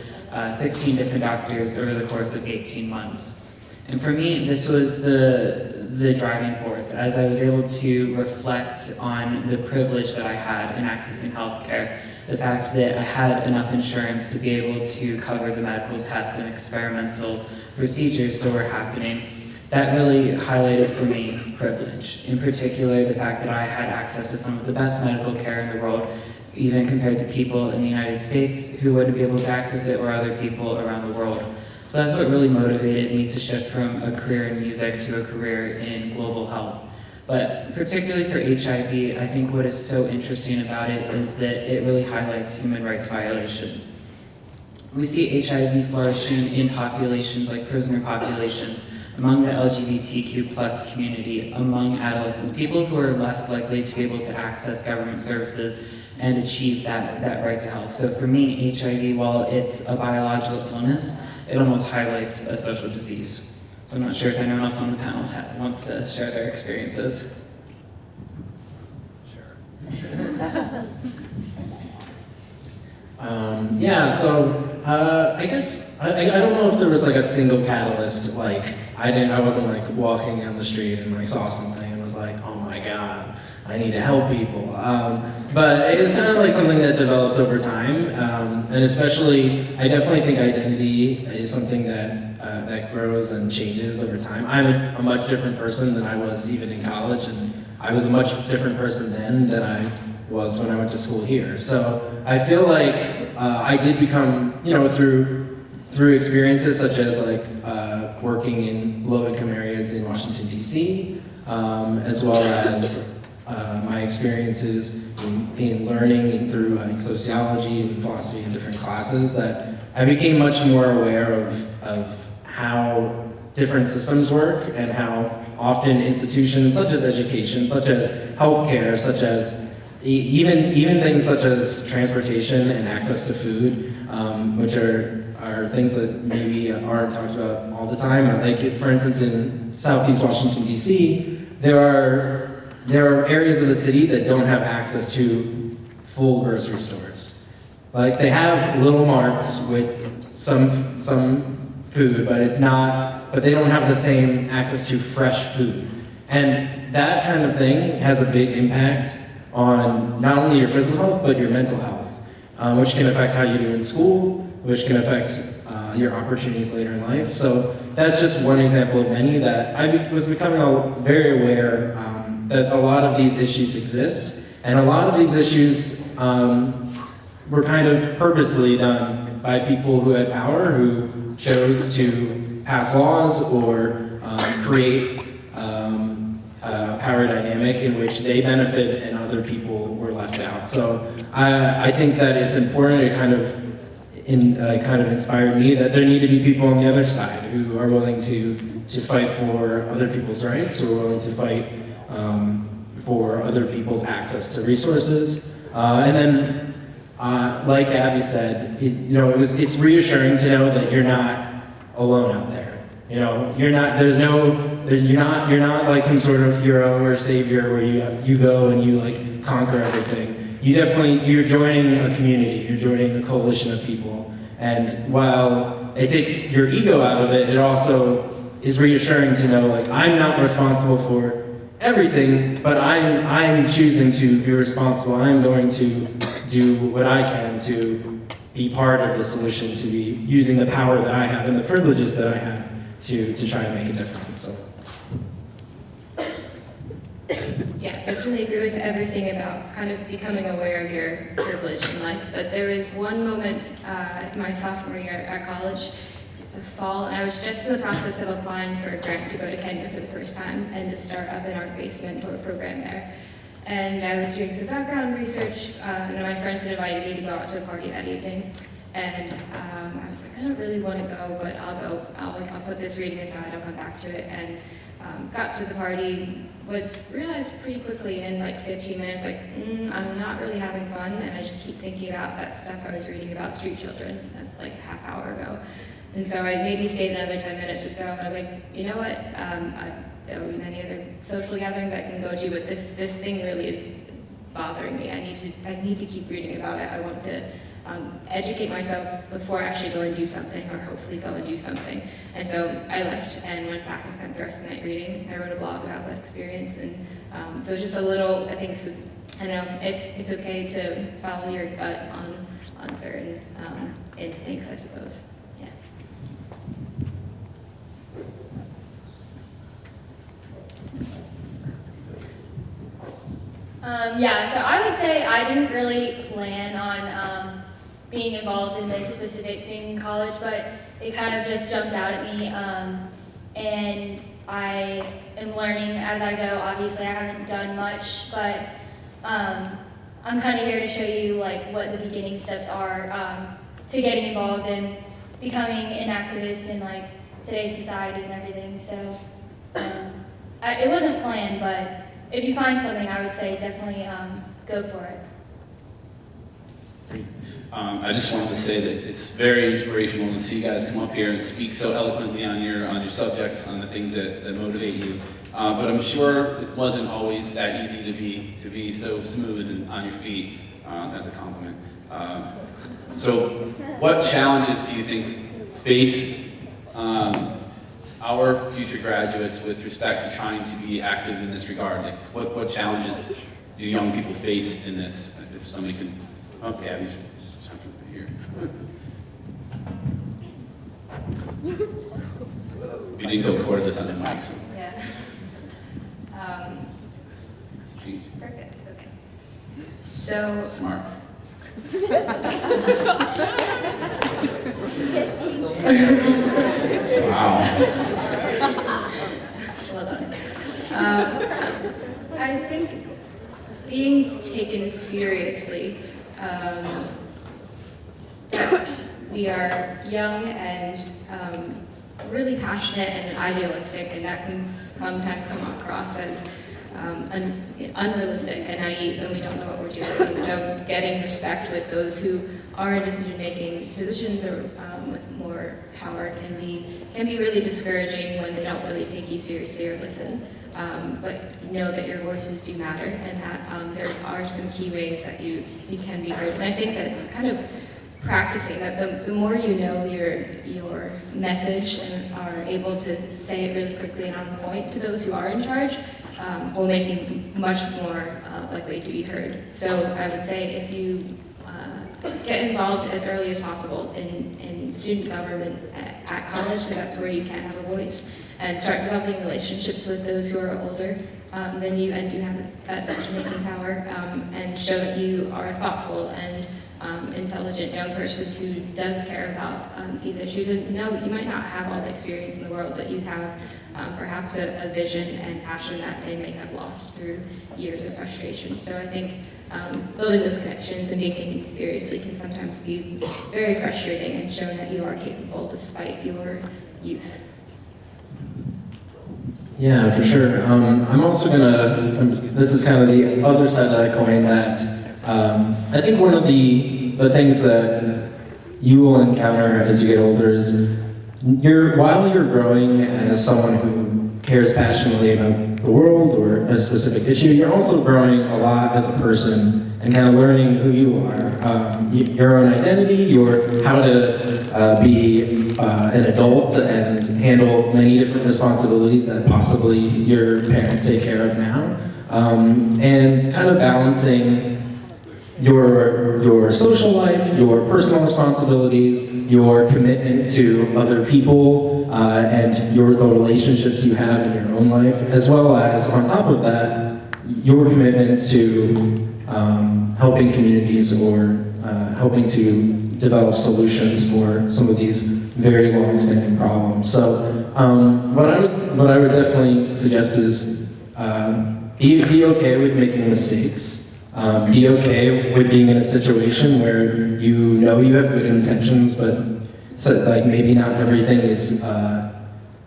16 different doctors over the course of 18 months. And for me, this was the driving force as I was able to reflect on the privilege that I had in accessing healthcare. The fact that I had enough insurance to be able to cover the medical tests and experimental procedures that were happening. That really highlighted for me privilege. In particular, the fact that I had access to some of the best medical care in the world, even compared to people in the United States who wouldn't be able to access it, or other people around the world. So that's what really motivated me to shift from a career in music to a career in global health. But particularly for HIV, I think what is so interesting about it is that it really highlights human rights violations. We see HIV flourishing in populations like prisoner populations, among the LGBTQ plus community, among adolescents, people who are less likely to be able to access government services and achieve that right to health. So for me, HIV, while it's a biological illness, it almost highlights a social disease. So I'm not sure if anyone else on the panel wants to share their experiences. Yeah, so I guess I don't know if there was like a single catalyst. Like I wasn't like walking down the street and I saw something and was like, oh my god, I need to help people. But it was kind of like something that developed over time, and especially I definitely think identity is something that grows and changes over time. I'm a much different person than I was even in college, and I was a much different person then than I was when I went to school here. So I feel like I did become, through experiences such as like working in low-income areas in Washington, D.C., as well as my experiences in learning and through sociology and philosophy in different classes, that I became much more aware of how different systems work and how often institutions such as education, such as healthcare, such as even things such as transportation and access to food, which are things that maybe aren't talked about all the time. Like, for instance, in Southeast Washington, D.C., there are areas of the city that don't have access to full grocery stores. Like, they have little marts with some food, but they don't have the same access to fresh food. And that kind of thing has a big impact on not only your physical health, but your mental health, which can affect how you do in school, which can affect your opportunities later in life. So that's just one example of many that I was becoming very aware that a lot of these issues exist, and a lot of these issues were kind of purposely done by people who had power, who chose to pass laws or create a power dynamic in which they benefit and other people were left out. So I think that it's important. It kind of inspired me that there need to be people on the other side who are willing to fight for other people's rights, who are willing to fight for other people's access to resources. And then, like Abby said, it's reassuring to know that you're not alone out there. You're not like some sort of hero or savior where you go and you like conquer everything. You're joining a community, you're joining a coalition of people. And while it takes your ego out of it, it also is reassuring to know, like, I'm not responsible for everything, but I'm choosing to be responsible. I'm going to do what I can to be part of the solution, to be using the power that I have and the privileges that I have to try and make a difference. So. Yeah, definitely agree with everything about kind of becoming aware of your privilege in life. But there was one moment my sophomore year at college, it's the fall, and I was just in the process of applying for a grant to go to Kenya for the first time and to start up an art basement or a program there. And I was doing some background research, and my friends had invited me to go out to a party that evening. And I was like, I don't really want to go, but I'll go. I'll put this reading aside, I'll come back to it. And got to the party, realized pretty quickly in like 15 minutes, like, I'm not really having fun, and I just keep thinking about that stuff I was reading about street children like a half hour ago. And so I maybe stayed another 10 minutes or so, and I was like, you know what, there will be many other social gatherings I can go to, but this thing really is bothering me. I need to keep reading about it. I want to educate myself before actually going and do something, or hopefully go and do something. And so I left and went back and spent the rest of the night reading. I wrote a blog about that experience, and so just a little, I think, I know it's okay to follow your gut on certain instincts, I suppose. Yeah. Yeah, so I would say I didn't really plan on being involved in this specific thing in college, but it kind of just jumped out at me, and I am learning as I go. Obviously, I haven't done much, but I'm kind of here to show you like what the beginning steps are to getting involved and becoming an activist in like today's society and everything. So it wasn't planned, but if you find something, I would say definitely go for it. I just wanted to say that it's very inspirational to see you guys come up here and speak so eloquently on your subjects, on the things that motivate you. But I'm sure it wasn't always that easy to be so smooth and on your feet. As a compliment. So, what challenges do you think face our future graduates with respect to trying to be active in this regard? Like, what challenges do young people face in this? If somebody can, okay, Abby's jumping here. We didn't go cordless on the mic, so. Yeah. Perfect. Okay. So. Smart. Wow. Well done. I think being taken seriously, that we are young and really passionate and idealistic, and that can sometimes come across as unrealistic and naive, and we don't know what we're doing. And so getting respect with those who are in decision-making positions or with more power can be really discouraging when they don't really take you seriously or listen. But know that your voices do matter, and that there are some key ways that you can be heard. And I think that kind of practicing that, the more you know your message and are able to say it really quickly and on point to those who are in charge, will make you much more likely to be heard. So I would say if you get involved as early as possible in student government at college, because that's where you can have a voice, and start developing relationships with those who are older, then you do have that decision-making power, and show that you are a thoughtful and intelligent young person who does care about these issues. And no, you might not have all the experience in the world, but you have perhaps a vision and passion that they may have lost through years of frustration. So I think building those connections and being taken seriously can sometimes be very frustrating, and showing that you are capable despite your youth. Yeah, for sure. I'm also this is kind of the other side of that coin, that I think one of the things that you will encounter as you get older is while you're growing as someone who cares passionately about the world or a specific issue, you're also growing a lot as a person and kind of learning who you are, your own identity, how to be an adult and handle many different responsibilities that possibly your parents take care of now, and kind of balancing your social life, your personal responsibilities, your commitment to other people, and the relationships you have in your own life, as well as, on top of that, your commitments to helping communities or helping to develop solutions for some of these very long-standing problems. So what I would definitely suggest is be okay with making mistakes. Be okay with being in a situation where you know you have good intentions, but maybe not everything is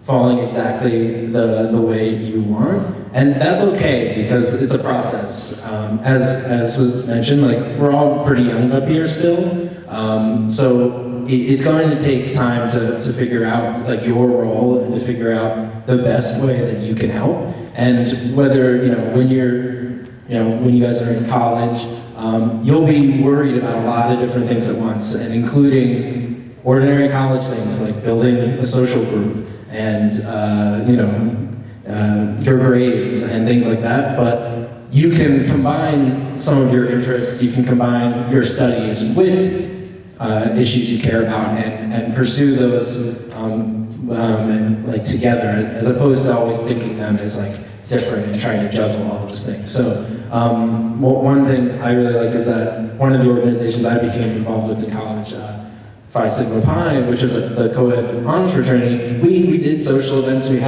falling exactly the way you want. And that's okay, because it's a process. As was mentioned, we're all pretty young up here still. So it's going to take time to figure out like your role and to figure out the best way that you can help. And whether, when when you guys are in college, you'll be worried about a lot of different things at once, and including ordinary college things like building a social group and, your grades and things like that. But you can combine some of your interests, you can combine your studies with issues you care about and pursue those together, as opposed to always thinking them as different and trying to juggle all those things. So one thing I really like is that one of the organizations I became involved with in college, Phi Sigma Pi, which is the co-ed arms fraternity, we did social events. We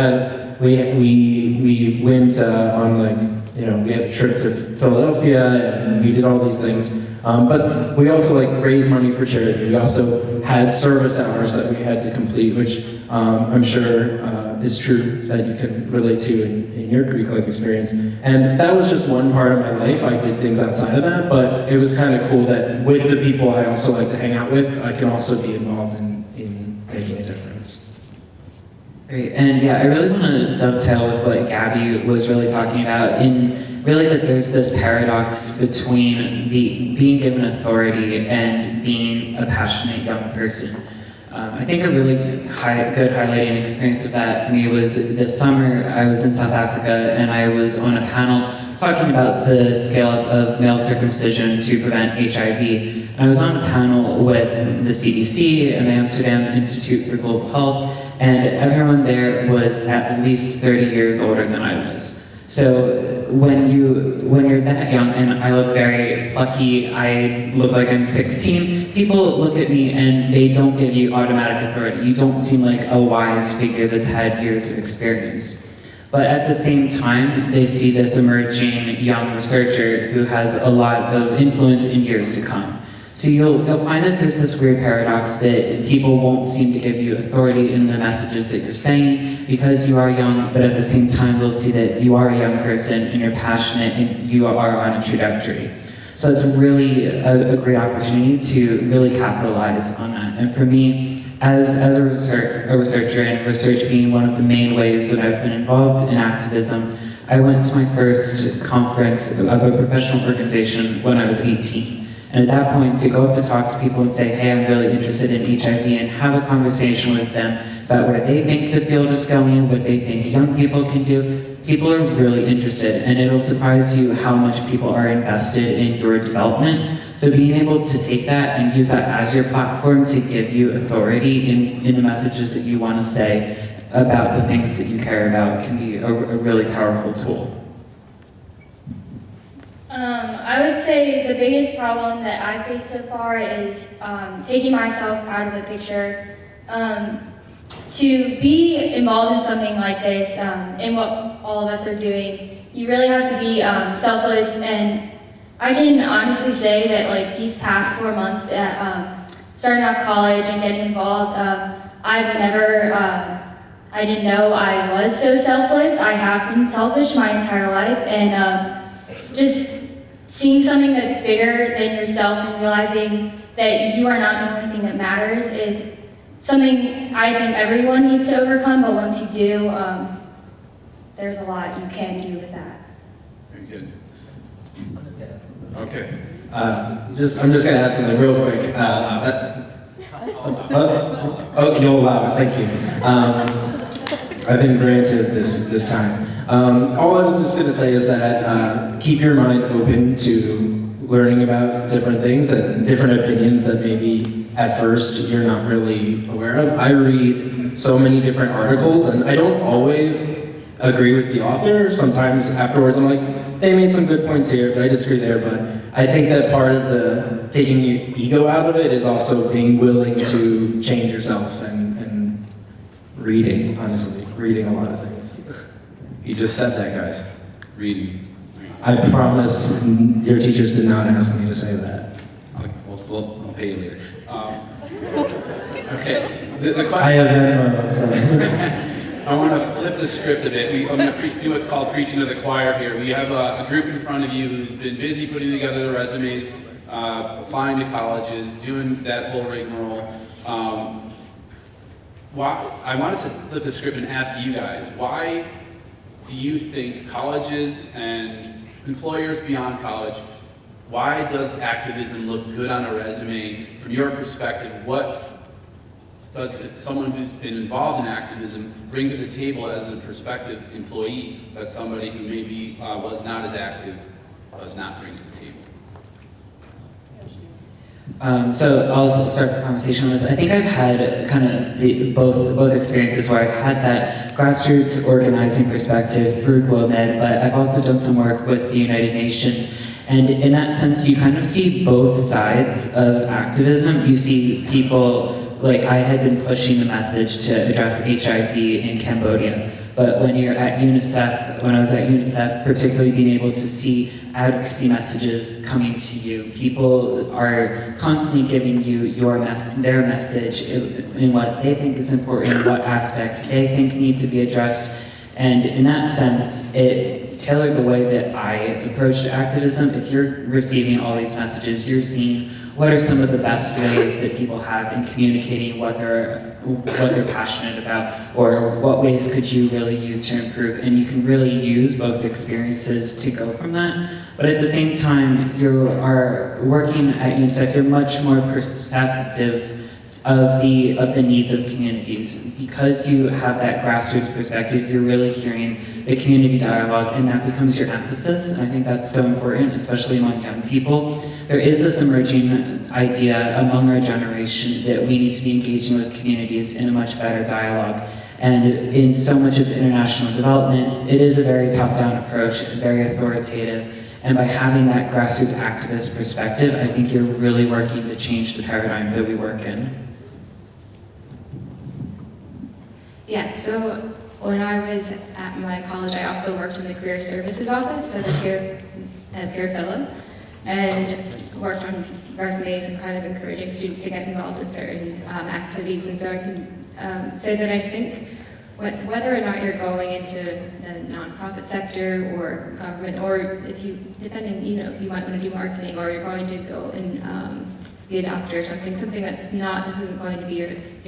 went on we had a trip to Philadelphia and we did all these things. But we also raised money for charity. We also had service hours that we had to complete, which I'm sure is true that you can relate to in your Greek life experience. And that was just one part of my life. I did things outside of that, but it was kind of cool that with the people I also like to hang out with, I can also be involved in making a difference. Great, and yeah, I really want to dovetail with what Gabby was really talking about, in really that there's this paradox between being given authority and being a passionate young person. I think a really good highlighting experience of that for me was this summer. I was in South Africa and I was on a panel talking about the scale-up of male circumcision to prevent HIV. And I was on a panel with the CDC and the Amsterdam Institute for Global Health, and everyone there was at least 30 years older than I was. So when you're that young, and I look very plucky, I look like I'm 16, people look at me and they don't give you automatic authority. You don't seem like a wise figure that's had years of experience. But at the same time, they see this emerging young researcher who has a lot of influence in years to come. So you'll find that there's this weird paradox that people won't seem to give you authority in the messages that you're saying because you are young, but at the same time they'll see that you are a young person and you're passionate and you are on a trajectory. So it's really a great opportunity to really capitalize on that. And for me, as a researcher, and research being one of the main ways that I've been involved in activism, I went to my first conference of a professional organization when I was 18. And at that point, to go up to talk to people and say, hey, I'm really interested in HIV, and have a conversation with them about where they think the field is going, what they think young people can do, people are really interested, and it'll surprise you how much people are invested in your development. So being able to take that and use that as your platform to give you authority in the messages that you want to say about the things that you care about can be a really powerful tool. I would say the biggest problem that I faced so far is taking myself out of the picture. To be involved in something like this, in what all of us are doing, you really have to be selfless. And I can honestly say that these past 4 months at starting off college and getting involved, I didn't know I was so selfless. I have been selfish my entire life, and just seeing something that's bigger than yourself and realizing that you are not the only thing that matters is something I think everyone needs to overcome, but once you do, there's a lot you can do with that. Very good. Okay. I'm just going to add something real quick. You'll allow it, thank you. I've been granted this time. All I was just going to say is that keep your mind open to learning about different things and different opinions that maybe at first you're not really aware of. I read so many different articles and I don't always agree with the author. Sometimes afterwards I'm like, they made some good points here, but I disagree there. But I think that part of the taking your ego out of it is also being willing to change yourself and reading, honestly, reading a lot of things. He just said that, guys. Reading. I promise your teachers did not ask me to say that. Okay, I'll pay you later. Okay. The question. I have Venmo, so. I want to flip the script a bit. I'm going to do what's called preaching to the choir here. We have a group in front of you who's been busy putting together the resumes, applying to colleges, doing that whole rigmarole. I wanted to flip the script and ask you guys, why do you think colleges and employers beyond college, why does activism look good on a resume? From your perspective, what does someone who's been involved in activism bring to the table as a prospective employee that somebody who maybe was not as active does not bring to the table? So I'll start the conversation with this. I think I've had kind of both experiences where I've had that grassroots organizing perspective through GlobeMed, but I've also done some work with the United Nations. And in that sense, you kind of see both sides of activism. You see people, like I had been pushing the message to address HIV in Cambodia. But when you're at UNICEF, when I was at UNICEF, particularly being able to see advocacy messages coming to you, people are constantly giving you their message in what they think is important, what aspects they think need to be addressed. And in that sense, it tailored the way that I approached activism. If you're receiving all these messages, you're seeing what are some of the best ways that people have in communicating what they're passionate about, or what ways could you really use to improve, and you can really use both experiences to go from that. But at the same time, you are working at UNICEF, you're much more perceptive of the needs of communities. Because you have that grassroots perspective, you're really hearing the community dialogue, and that becomes your emphasis. And I think that's so important, especially among young people. There is this emerging idea among our generation that we need to be engaging with communities in a much better dialogue. And in so much of international development, it is a very top-down approach, very authoritative. And by having that grassroots activist perspective, I think you're really working to change the paradigm that we work in. Yeah, so when I was at my college, I also worked in the Career Services Office as a peer fellow, and worked on resumes and kind of encouraging students to get involved in certain activities. And so I can say that I think whether or not you're going into the nonprofit sector or government, or if you, depending, you might want to do marketing, or you're going to go and be a doctor or something that's not, this isn't going to be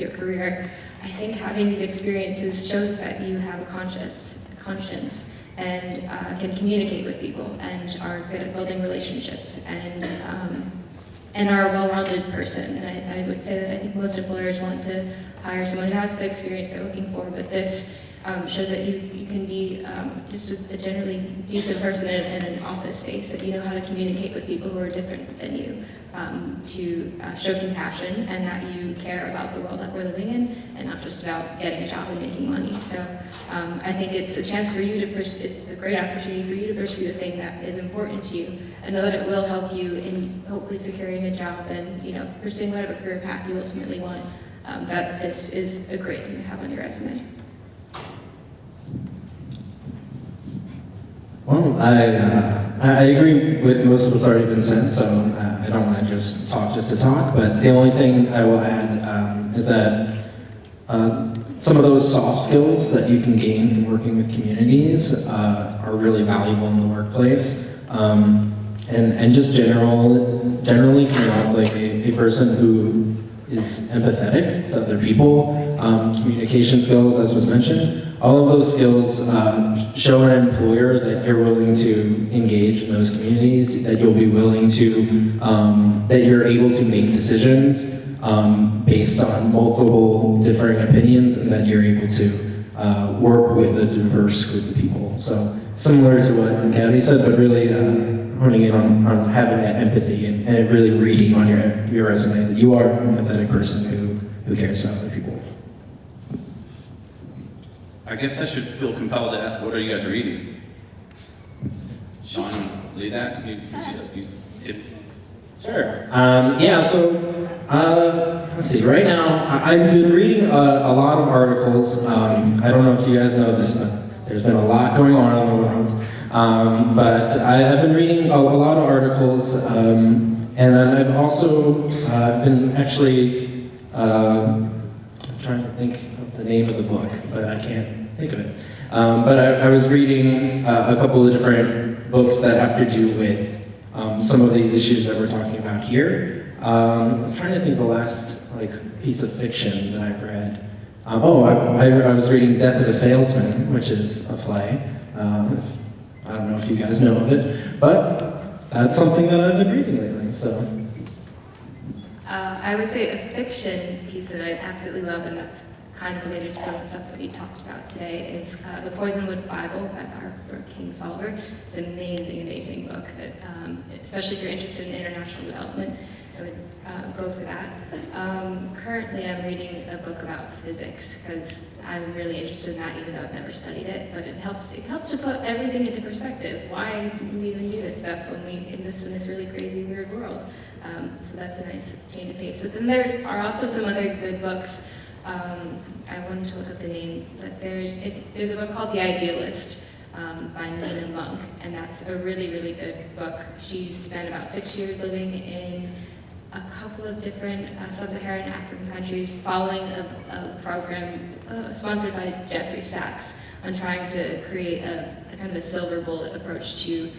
your career. I think having these experiences shows that you have a conscience and can communicate with people and are good at building relationships and are a well-rounded person. And I would say that I think most employers want to hire someone who has the experience they're looking for, but this shows that you can be just a generally decent person in an office space, that you know how to communicate with people who are different than you, to show compassion, and that you care about the world that we're living in, and not just about getting a job and making money. So I think it's a chance for you to, it's a great opportunity for you to pursue the thing that is important to you, and know that it will help you in hopefully securing a job and pursuing whatever career path you ultimately want. That this is a great thing to have on your resume. Well, I agree with most of what's already been said, so I don't want to just talk to talk, but the only thing I will add is that some of those soft skills that you can gain from working with communities are really valuable in the workplace. And just generally kind of like a person who is empathetic to other people, communication skills, as was mentioned. All of those skills show an employer that you're willing to engage in those communities, that you'll be willing to, that you're able to make decisions based on multiple differing opinions, and that you're able to work with a diverse group of people. So similar to what Gabby said, but really honing in on having that empathy and really reading on your resume that you are an empathetic person who cares about other people. I guess I should feel compelled to ask, what are you guys reading? Sean, lead that? Sure. Yeah, so let's see. Right now, I've been reading a lot of articles. I don't know if you guys know this, but there's been a lot going on in the world. But I've been reading a lot of articles, and then I've also been actually I'm trying to think of the name of the book, but I can't think of it. But I was reading a couple of different books that have to do with some of these issues that we're talking about here. I'm trying to think of the last like piece of fiction that I've read. I was reading Death of a Salesman, which is a play. I don't know if you guys know of it, but that's something that I've been reading lately, so. I would say a fiction piece that I absolutely love, and that's kind of related to some of the stuff that we talked about today, is The Poisonwood Bible by Barbara Kingsolver. It's an amazing, amazing book that, especially if you're interested in international development, I would go for that. Currently, I'm reading a book about physics because I'm really interested in that, even though I've never studied it. But it helps to put everything into perspective. Why do we even do this stuff when we exist in this really crazy, weird world? So that's a nice change of pace. But then there are also some other good books. I wanted to look up the name, but there's a book called The Idealist by Nina Monk, and that's a really, really good book. She spent about 6 years living in a couple of different sub-Saharan African countries, following a program sponsored by Jeffrey Sachs on trying to create a kind of a silver bullet approach to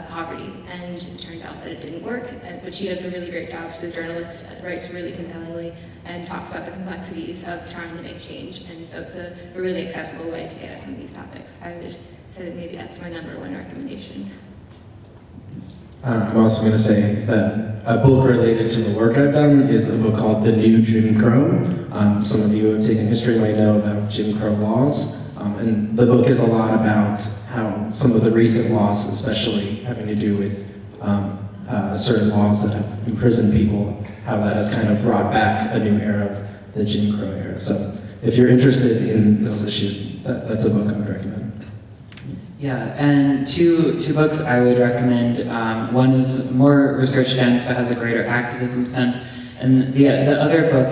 poverty. And it turns out that it didn't work, but she does a really great job. She's a journalist, writes really compellingly, and talks about the complexities of trying to make change. And so it's a really accessible way to get at some of these topics. I would say that maybe that's my #1 recommendation. I'm also going to say that a book related to the work I've done is a book called The New Jim Crow. Some of you who have taken history might know about Jim Crow laws. And the book is a lot about how some of the recent laws, especially having to do with certain laws that have imprisoned people, how that has kind of brought back a new era of the Jim Crow era. So if you're interested in those issues, that's a book I would recommend. Yeah, and two books I would recommend. One is more research dense but has a greater activism sense, and the other book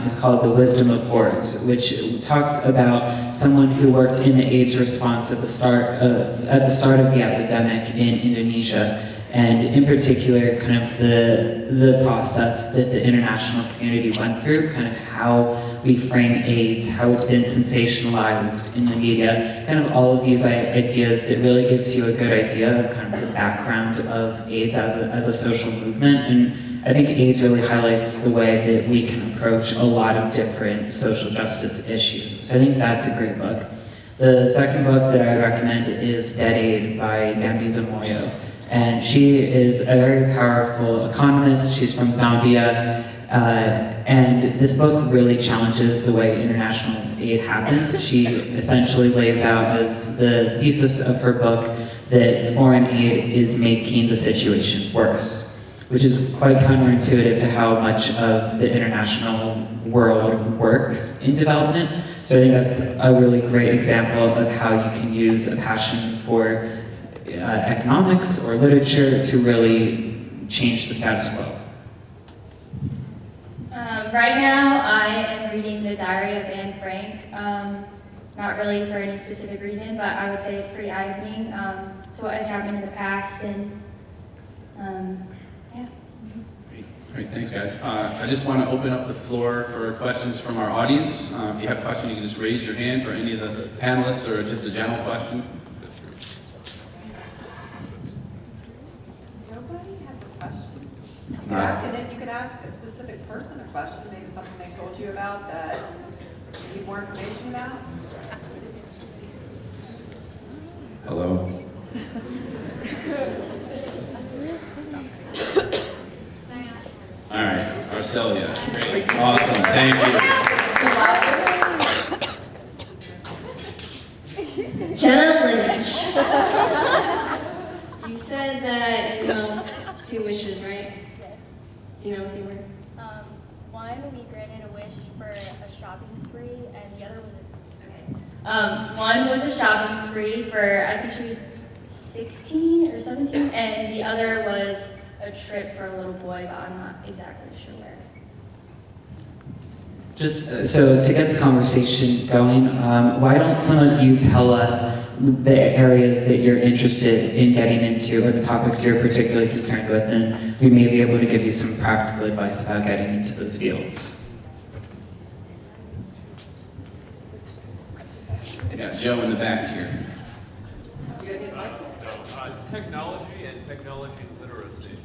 is called The Wisdom of Hordes, which talks about someone who worked in the AIDS response at the start of the epidemic in Indonesia, and in particular, kind of the process that the international community went through, kind of how we frame AIDS, how it's been sensationalized in the media, kind of all of these ideas that really gives you a good idea of kind of the background of AIDS as a social movement. And I think AIDS really highlights the way that we can approach a lot of different social justice issues. So I think that's a great book. The second book that I recommend is Dead Aid by Dambisa Moyo. And she is a very powerful economist. She's from Zambia. And this book really challenges the way international aid happens. She essentially lays out as the thesis of her book that foreign aid is making the situation worse, which is quite counterintuitive to how much of the international world works in development. So I think that's a really great example of how you can use a passion for economics or literature to really change the status quo. Right now, I am reading The Diary of Anne Frank. Not really for any specific reason, but I would say it's pretty eye-opening to what has happened in the past, and yeah. Great, thanks guys. I just want to open up the floor for questions from our audience. If you have a question, you can just raise your hand for any of the panelists or just a general question. Nobody has a question. You could ask a specific person a question, maybe something they told you about that you need more information about. Hello. All right, Arcelia. Great. Awesome, thank you. Jenna Lynch. You said that you know 2 wishes, right? Do you know what they were? One, we granted a wish for a shopping spree, and the other was one was a shopping spree for, I think she was 16 or 17, and the other was a trip for a little boy, but I'm not exactly sure where. Just so to get the conversation going, why don't some of you tell us the areas that you're interested in getting into or the topics you're particularly concerned with, and we may be able to give you some practical advice about getting into those fields. I got Joe in the back here. Technology and technology literacy.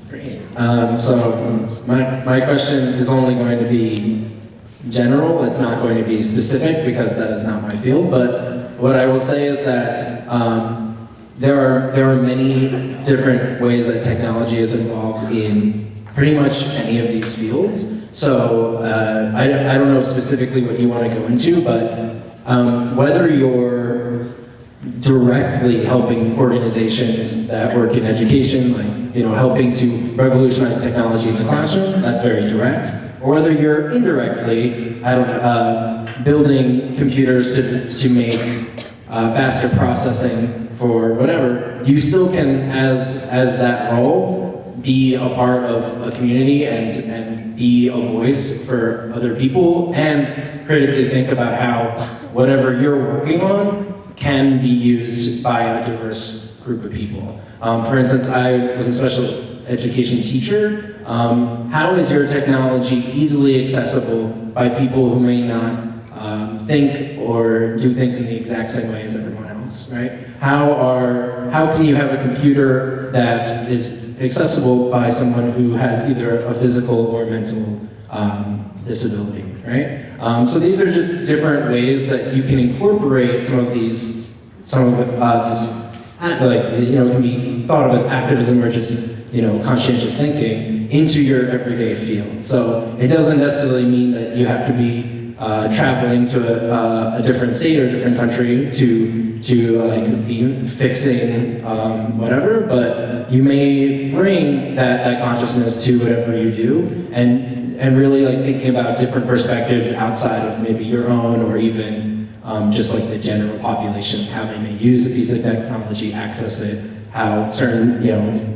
Great. So my question is only going to be general. It's not going to be specific because that is not my field. But what I will say is that there are many different ways that technology is involved in pretty much any of these fields. So I don't know specifically what you want to go into, but whether you're directly helping organizations that work in education, like helping to revolutionize technology in the classroom, that's very direct. Or whether you're indirectly, building computers to make faster processing for whatever, you still can, as that role, be a part of a community and be a voice for other people, and critically think about how whatever you're working on can be used by a diverse group of people. For instance, I was a special education teacher. How is your technology easily accessible by people who may not think or do things in the exact same way as everyone else, right? How can you have a computer that is accessible by someone who has either a physical or mental disability, right? So these are just different ways that you can incorporate some of this, like, it can be thought of as activism or just, conscientious thinking into your everyday field. So it doesn't necessarily mean that you have to be traveling to a different state or a different country to like be fixing whatever, but you may bring that consciousness to whatever you do, and really like thinking about different perspectives outside of maybe your own, or even just like the general population, how they may use a piece of technology, access it, how certain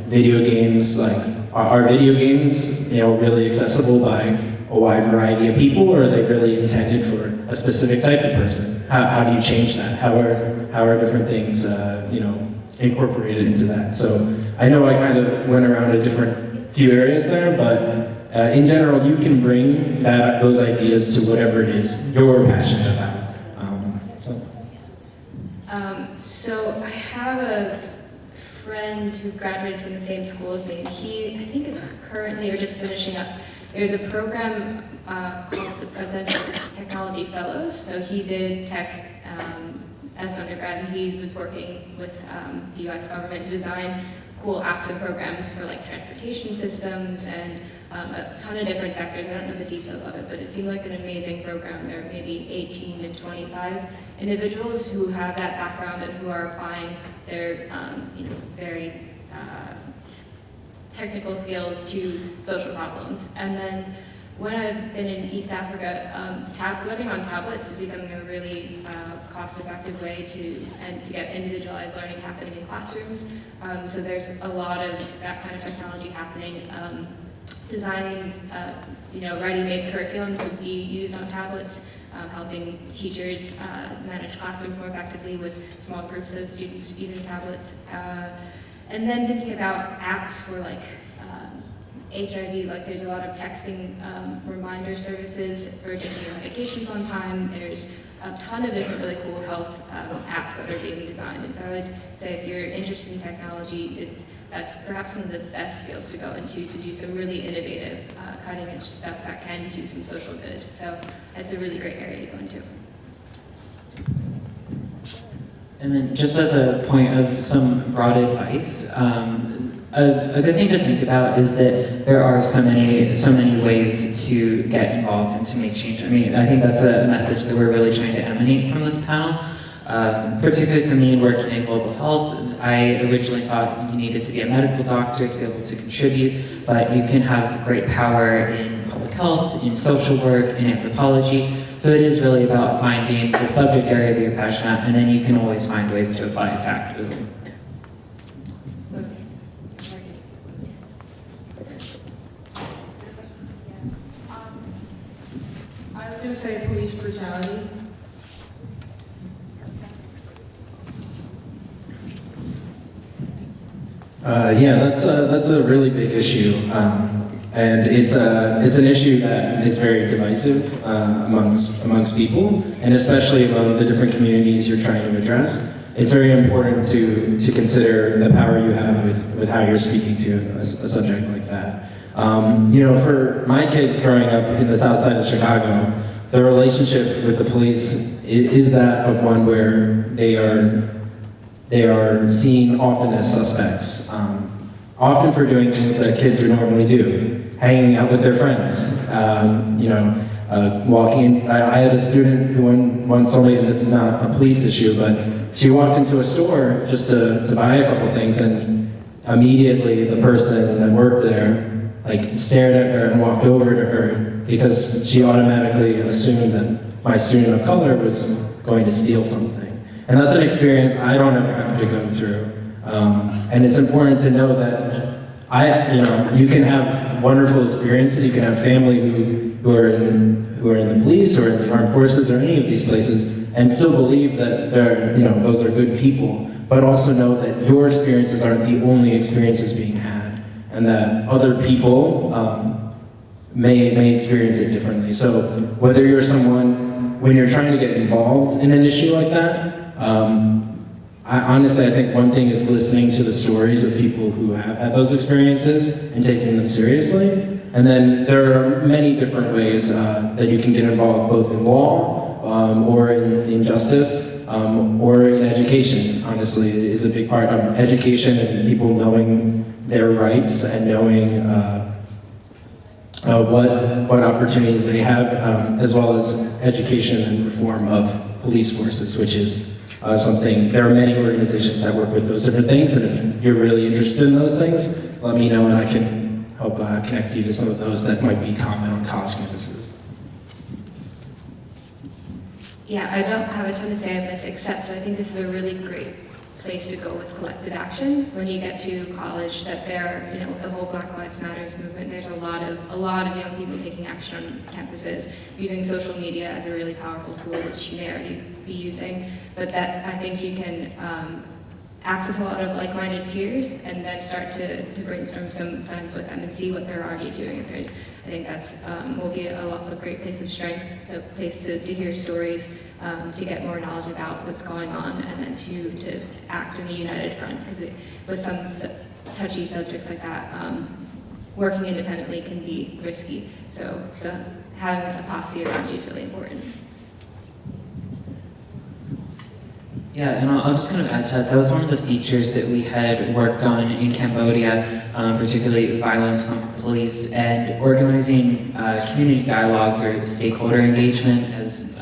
video games, like are video games really accessible by a wide variety of people, or are they really intended for a specific type of person? How do you change that? How are different things incorporated into that? So I know I kind of went around a different few areas there, but in general, you can bring those ideas to whatever it is you're passionate about. So I have a friend who graduated from the same school as me. He, I think, is currently or just finishing up. There's a program called the Presidential Technology Fellows. So he did tech as an undergrad, and he was working with the U.S. government to design cool apps and programs for like transportation systems and a ton of different sectors. I don't know the details of it, but it seemed like an amazing program. There are maybe 18 to 25 individuals who have that background and who are applying their very technical skills to social problems. And then when I've been in East Africa, learning on tablets is becoming a really cost-effective way to get individualized learning happening in classrooms. So there's a lot of that kind of technology happening. Designing, ready-made curriculum to be used on tablets, helping teachers manage classrooms more effectively with small groups of students using tablets. And then thinking about apps for like HIV, like there's a lot of texting reminder services for taking your medications on time. There's a ton of different really cool health apps that are being designed. And so I would say if you're interested in technology, that's perhaps one of the best fields to go into to do some really innovative, cutting edge stuff that can do some social good. So that's a really great area to go into. And then just as a point of some broad advice, a good thing to think about is that there are so many ways to get involved and to make change. I mean, I think that's a message that we're really trying to emanate from this panel. Particularly for me working in global health, I originally thought you needed to be a medical doctor to be able to contribute, but you can have great power in public health, in social work, in anthropology. So it is really about finding the subject area that you're passionate about, and then you can always find ways to apply it to activism. I was going to say police brutality. Yeah, that's a really big issue, and it's an issue that is very divisive amongst people, and especially among the different communities you're trying to address. it's very important to consider the power you have with how you're speaking to a subject like that. For my kids growing up in the south side of Chicago, the relationship with the police is that of one where they are seen often as suspects, often for doing things that kids would normally do, hanging out with their friends, walking in. I had a student who once told me, this is not a police issue, but she walked into a store just to buy a couple things, and immediately the person that worked there stared at her and walked over to her because she automatically assumed that my student of color was going to steal something. And that's an experience I don't ever have to go through. And it's important to know that you can have wonderful experiences. You can have family who are in the police or in the armed forces or any of these places, and still believe that those are good people, but also know that your experiences aren't the only experiences being had, and that other people may experience it differently. So whether you're someone, when you're trying to get involved in an issue like that, honestly, I think one thing is listening to the stories of people who have had those experiences and taking them seriously. And then there are many different ways that you can get involved, both in law or in justice or in education. Honestly, is a big part of education and people knowing their rights and knowing what opportunities they have, as well as education and reform of police forces, which is something. There are many organizations that work with those different things, and if you're really interested in those things, let me know and I can help connect you to some of those that might be common on college campuses. Yeah, I don't have a ton to say on this, except I think this is a really great place to go with collective action. When you get to college, that the whole Black Lives Matters movement, there's a lot of young people taking action on campuses, using social media as a really powerful tool, which you may already be using, but that I think you can access a lot of like-minded peers and then start to brainstorm some plans with them and see what they're already doing. I think that's will be a great place of strength, a place to hear stories, to get more knowledge about what's going on, and then to act in a united front. Because with some touchy subjects like that, working independently can be risky. So having a posse around you is really important. Yeah, and I'll just kind of add to that. That was one of the features that we had worked on in Cambodia, particularly violence from police and organizing community dialogues or stakeholder engagement, as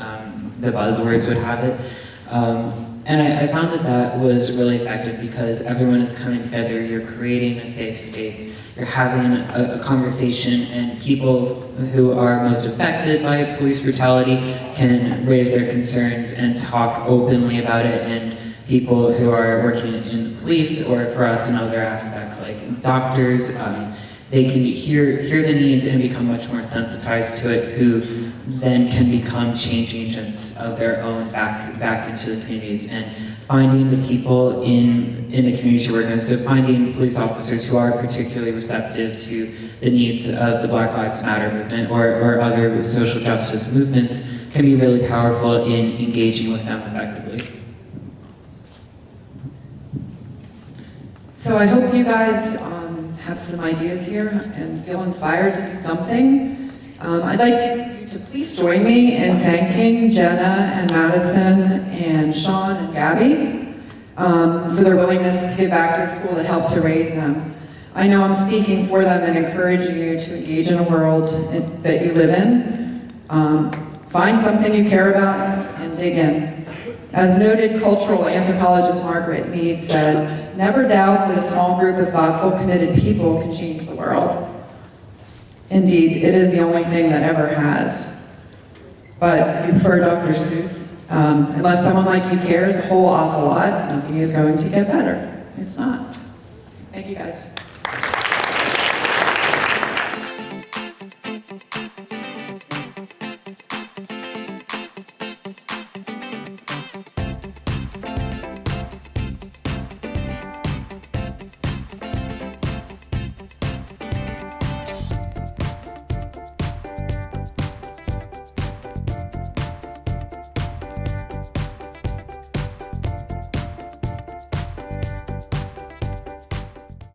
the buzzwords would have it. And I found that was really effective because everyone is coming together, you're creating a safe space, you're having a conversation, and people who are most affected by police brutality can raise their concerns and talk openly about it, and people who are working in the police or for us in other aspects like doctors, they can hear the needs and become much more sensitized to it, who then can become change agents of their own back into the communities, and finding the people in the community we're in. So finding police officers who are particularly receptive to the needs of the Black Lives Matter movement or other social justice movements can be really powerful in engaging with them effectively. So I hope you guys have some ideas here and feel inspired to do something. I'd like you to please join me in thanking Jenna and Madison and Sean and Gabby for their willingness to give back to a school that helped to raise them. I know I'm speaking for them and encouraging you to engage in a world that you live in. Find something you care about and dig in. As noted cultural anthropologist Margaret Mead said, never doubt that a small group of thoughtful, committed people can change the world. Indeed, it is the only thing that ever has. But if you prefer Dr. Seuss, unless someone like you cares a whole awful lot, nothing is going to get better. It's not. Thank you guys.